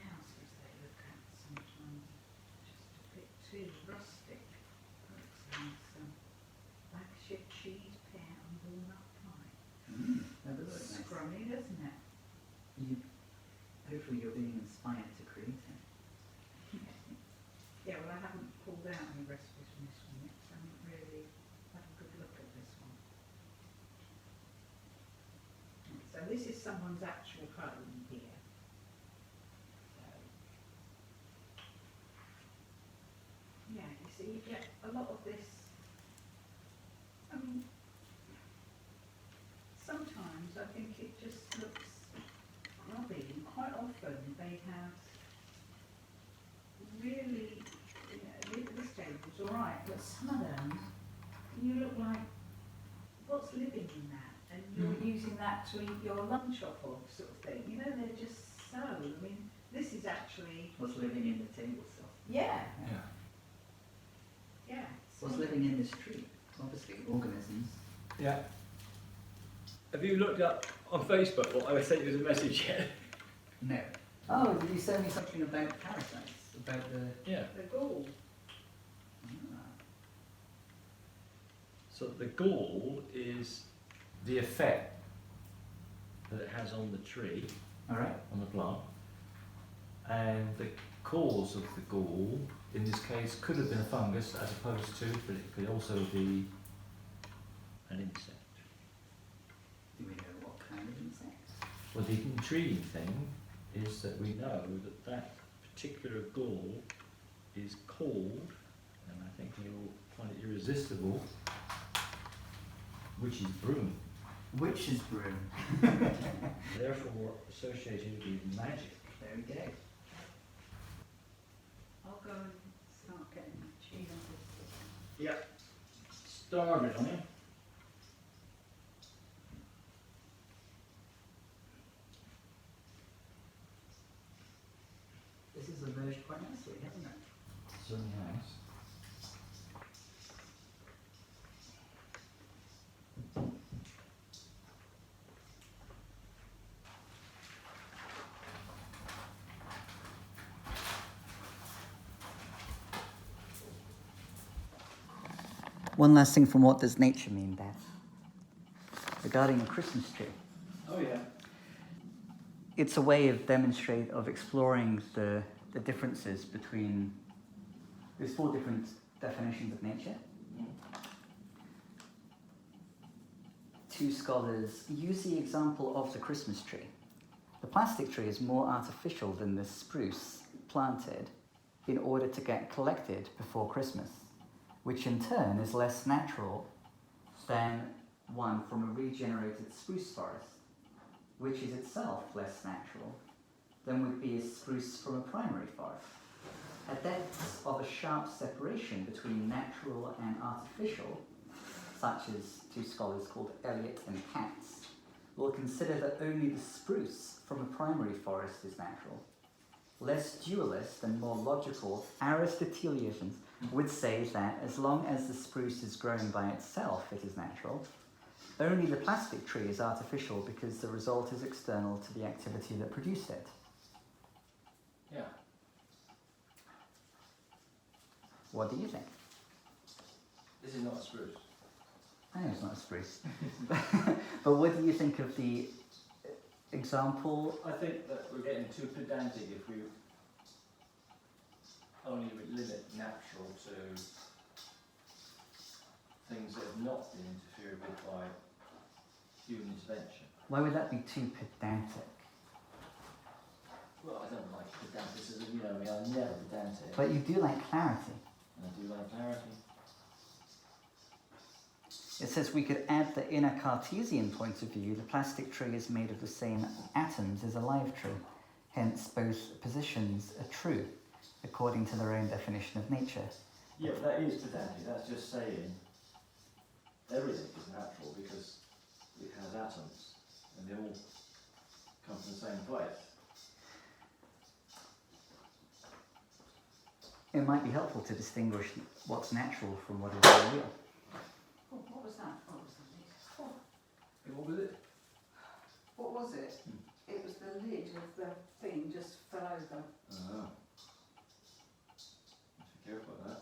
houses they look at sometimes are just a bit too rustic. Like cheese, pear and walnut pie. That does look nice. Scrummy, doesn't it? Hopefully you're being inspired to create it. Yeah, well, I haven't pulled out any recipes from this one yet, so I haven't really had a good look at this one. So this is someone's actual home here. So, yeah, you see, you get a lot of this. I mean, sometimes I think it just looks grubby, and quite often they have really, you know, this like, what's living in that? And you're using that to eat your lunch off of, sort of thing. You know, they're just so. I mean, this is actually. What's living in the table stuff? Yeah. Yeah. Yeah. What's living in this tree? Obviously, organisms. Yeah. Have you looked up on Facebook what I sent you as a message yet? No. Oh, did you send me something about parasites? About the. Yeah. The gall. Ah. So the gall is the effect that it has on the tree, Alright. on the plant, and the cause of the gall, in this case, could have been a fungus as opposed to, but it could also be an insect. Do we know what kind of insect? Well, the intriguing thing is that we know that that particular gall is called, and I think you'll find it irresistible, witch's broom. Witch's broom. Therefore associated with magic. There we go. I'll go and start getting cheese on this. Yeah. Started on it. This has emerged quite nicely, hasn't it? Certainly has. One last thing from what does nature mean, Dad? Regarding a Christmas tree. Oh yeah. It's a way of exploring the differences between, there's 4 different definitions of nature. 2 scholars use the example of the Christmas tree. The plastic tree is more artificial than the spruce planted in order to get collected before Christmas, which in turn is less natural than one from a regenerated spruce forest, which is itself less natural than would be a spruce from a primary forest. A depth of a sharp separation between natural and artificial, such as 2 scholars called Eliot and Katz, will consider that only the spruce from a primary forest is natural. Less dualist and more logical Aristotelians would say that as long as the spruce is growing by itself, it is natural. Only the plastic tree is artificial because the result is external to the activity that produced it. Yeah. What do you think? This is not a spruce. I know it's not a spruce. But what do you think of the example? I think that we're getting too pedantic if we only limit natural to things that have not been interfered with by human intervention. Why would that be too pedantic? Well, I don't like pedanticism, you know me, I'm never pedantic. But you do like clarity. And I do like clarity. It says we could add that in a Cartesian point of view, the plastic tree is made of the same atoms as a live tree. Hence, both positions are true, according to their own definition of nature. Yeah, but that is pedantic, that's just saying everything is natural because it has atoms and they all come from the same place. It might be helpful to distinguish what's natural from what is real. Oh, what was that? What was the lid? Oh, What was it? what was it? It was the lid of the thing just fell over. Oh. Be careful of that.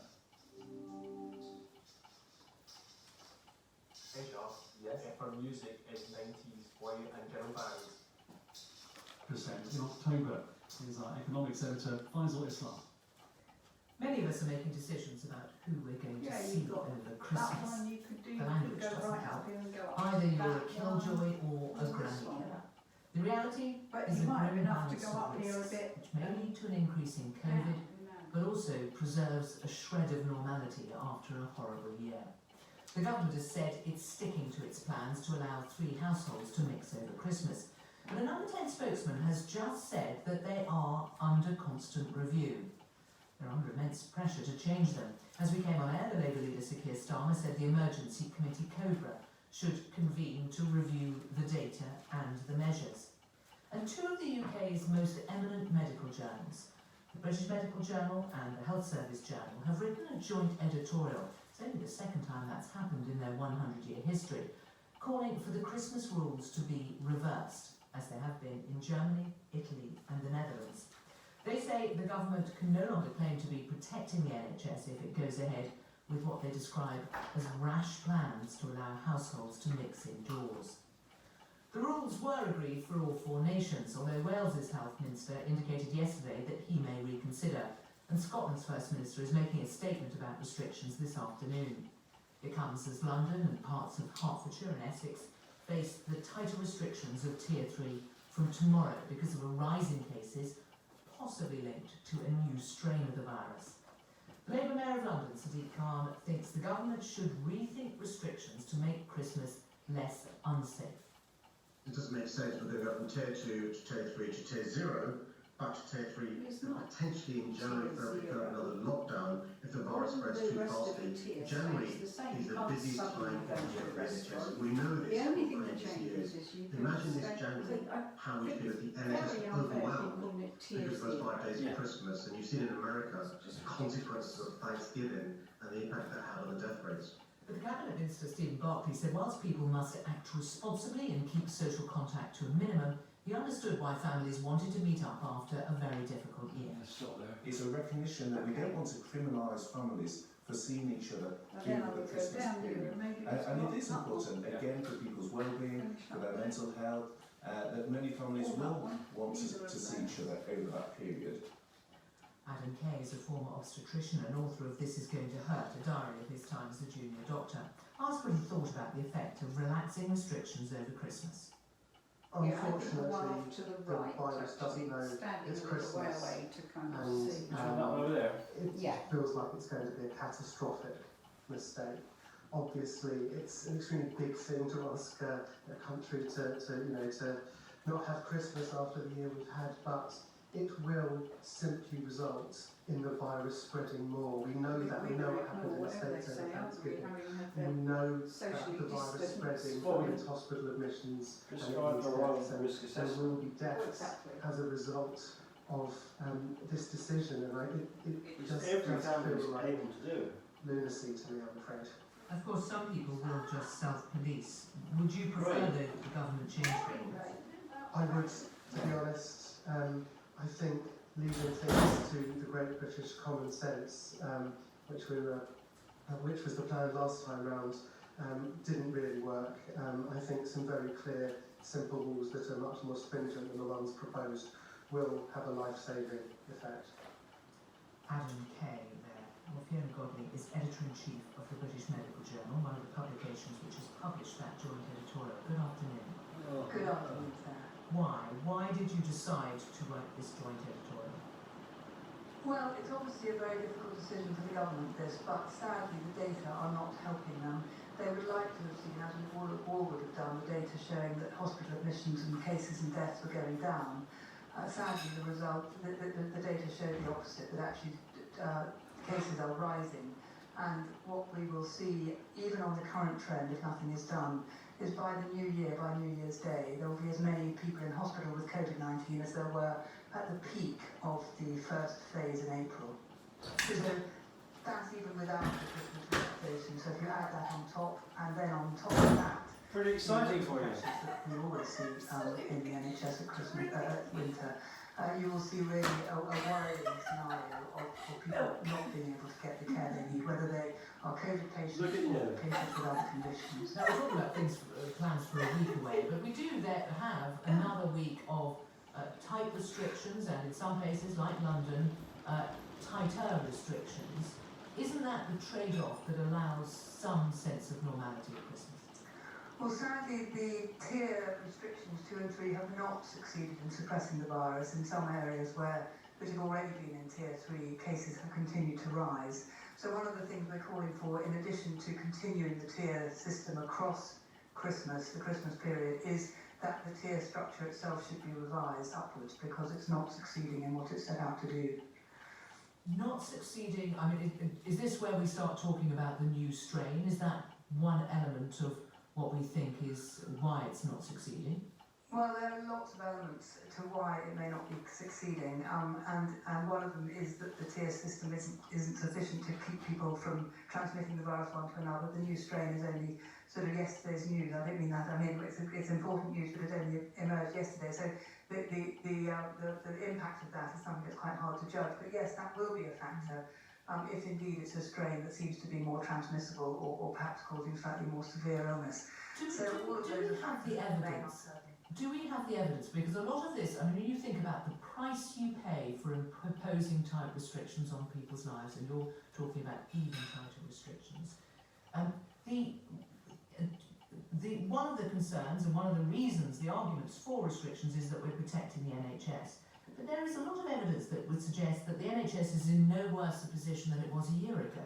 Hey Josh, yes, for music is 90s boy and girl bands. In October is our economics editor Faisal Islam. Many of us are making decisions about who we're going to Yeah, see you've got over that Christmas. one you could do. The You language could go doesn't right help. up here and go up. Either you're a that killjoy or a this granny. one. The reality But is you a might have grim enough to balance go of up here a risks, bit. which may lead to an increase in COVID, but also preserves a shred of normality after a horrible year. The government has said it's sticking to its plans to allow 3 households to mix over Christmas. But another 10 spokesman has just said that they are under constant review. They're under immense pressure to change them. As we came on air, the Labour leader Sir Keir Starmer said the Emergency Committee Cobra should convene to review the data and the measures. And two of the UK's most eminent medical journals, the British Medical Journal and the Health Service Journal, have written a joint editorial. It's only the second time that's happened in their 100-year history, calling for the Christmas rules to be reversed, as they have been in Germany, Italy and the Netherlands. They say the government can no longer claim to be protecting the NHS if it goes ahead with what they describe as rash plans to allow households to mix indoors. The rules were agreed for all four nations, although Wales's health minister indicated yesterday that he may reconsider, and Scotland's First Minister is making a statement about restrictions this afternoon. It comes as London and parts of Hertfordshire and Essex face the tighter restrictions of Tier 3 from tomorrow because of a rise in cases, possibly linked to a new strain of the virus. The Labour Mayor of London, Sadiq Khan, thinks the government should rethink restrictions to make Christmas less unsafe. It doesn't make sense we're going to go from Tier 2 to Tier 3 to Tier 0, back to Tier 3, potentially in January for another lockdown if the virus spreads too fastly. January is the busiest time of the year for NHS. We know this from previous years. Imagine this January, how we feel if the NHS is overwhelmed because of those 5 days of Christmas, and you've seen in America the consequences of Thanksgiving and the impact that had on the death rates. But the Cabinet Minister Stephen Barclay said whilst people must act responsibly and keep social contact to a minimum, he understood why families wanted to meet up after a very difficult year. It's a recognition that we don't want to criminalise families for seeing each other during the Christmas period. And it is important, again, for people's well-being, for their mental health, that many families will want to see each other over that period. Adam Kay is a former obstetrician and author of This Is Going to Hurt, a diary of his time as a junior doctor. Asked what he thought about the effect of relaxing restrictions over Christmas. Unfortunately, the virus doesn't know it's Christmas, and it feels like it's going to be a catastrophic mistake. Obviously, it's an extremely big thing to ask a country to not have Christmas after the year we've had, but it will simply result in the virus spreading more. We know that. We know what happened in the States over Thanksgiving. We know that the virus spreading into hospital admissions and deaths. There will be deaths as a result of this decision, and it just feels like lunacy to me, I'm afraid. Of course, some people will just self-police. Would you prefer the government change things? I would, to be honest. I think leaving things to the great British common sense, which was the plan last time round, didn't really work. I think some very clear, simple rules that are much more stringent than the ones proposed will have a life-saving effect. Adam Kay there. Well, Fiona Godley is editor-in-chief of the British Medical Journal, one of the publications which has published that joint editorial. Good afternoon. Good afternoon, Sarah. Why did you decide to write this joint editorial? Well, it's obviously a very difficult decision for the government, this, but sadly the data are not helping them. They would like to have seen, as we all would have done, the data showing that hospital admissions and cases and deaths were going down. Sadly, the data showed the opposite, that actually cases are rising. And what we will see, even on the current trend, if nothing is done, is by the new year, by New Year's Day, there will be as many people in hospital with COVID-19 as there were at the peak of the first phase in April. So that's even without the Christmas relaxation. So if you add that on top, and then on top of that, pretty exciting for you. That we always see in the NHS at Christmas, winter. You will see really a worrying scenario of people not being able to get the care they need, whether they are COVID patients or patients with other conditions. Now, we're talking about plans for a week away, but we do have another week of tight restrictions, and in some places, like London, tighter restrictions. Isn't that the trade-off that allows some sense of normality at Christmas? Well, sadly, the tier restrictions 2 and 3 have not succeeded in suppressing the virus in some areas which have already been in tier 3, cases have continued to rise. So one of the things we're calling for, in addition to continuing the tier system across Christmas, the Christmas period, is that the tier structure itself should be revised upwards because it's not succeeding in what it set out to do. not succeeding, I mean, is this where we start talking about the new strain? Is that one element of what we think is why it's not succeeding? Well, there are lots of elements to why it may not be succeeding, and one of them is that the tier system isn't sufficient to keep people from transmitting the virus one to another. The new strain is only sort of yesterday's news. I don't mean that. I mean it's important news, but it only emerged yesterday. So the impact of that is something that's quite hard to judge. But yes, that will be a factor. If indeed it's a strain that seems to be more transmissible or perhaps causing slightly more severe illness. Do we have the evidence? Do we have the evidence? Because a lot of this, I mean, you think about the price you pay for imposing tight restrictions on people's lives, and you're talking about even tighter restrictions. One of the concerns and one of the reasons, the arguments for restrictions is that we're protecting the NHS. But there is a lot of evidence that would suggest that the NHS is in no worse a position than it was a year ago.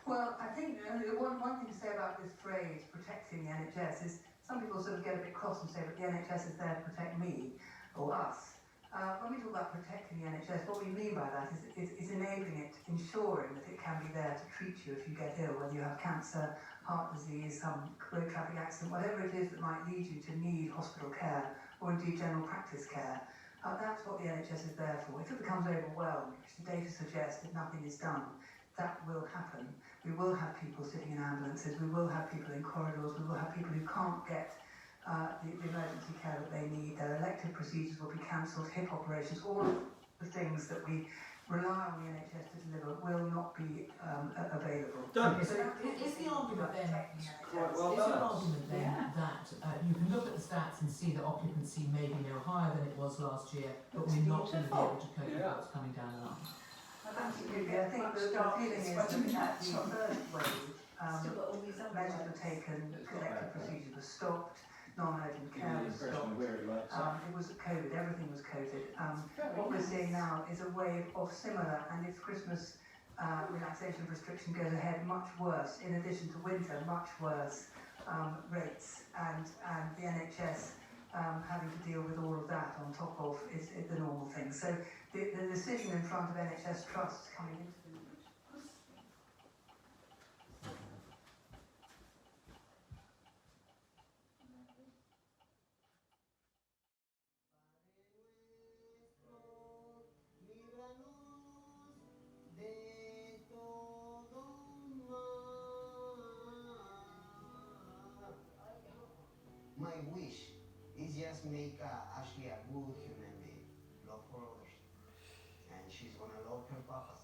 Well, I think one thing to say about this phrase, protecting the NHS, is some people sort of get a bit cross and say, but the NHS is there to protect me, or us. When we talk about protecting the NHS, what we mean by that is enabling it, ensuring that it can be there to treat you if you get ill, whether you have cancer, heart disease, some road traffic accident, whatever it is that might lead you to need hospital care, or indeed general practice care. That's what the NHS is there for. If it becomes overwhelmed, which the data suggests that nothing is done, that will happen. We will have people sitting in ambulances, we will have people in corridors, we will have people who can't get the emergency care that they need, their elective procedures will be cancelled, hip operations, all of the things that we rely on the NHS to deliver will not be available. Okay, so is the argument then, that you can look at the stats and see that occupancy may be no higher than it was last year, but we're not going to be able to cope with what's coming down the line? Absolutely, I think the feeling is that the first wave, measures were taken, collective procedures were stopped, non-urgent care was stopped, it was COVID, everything was COVID. What we're seeing now is a wave of similar, and if Christmas relaxation of restriction goes ahead, much worse, in addition to winter, much worse rates, and the NHS having to deal with all of that on top of is the normal thing. So the decision in front of NHS trusts coming into the My wish is just make Ashley a good human being, love for others, and she's gonna love her papas.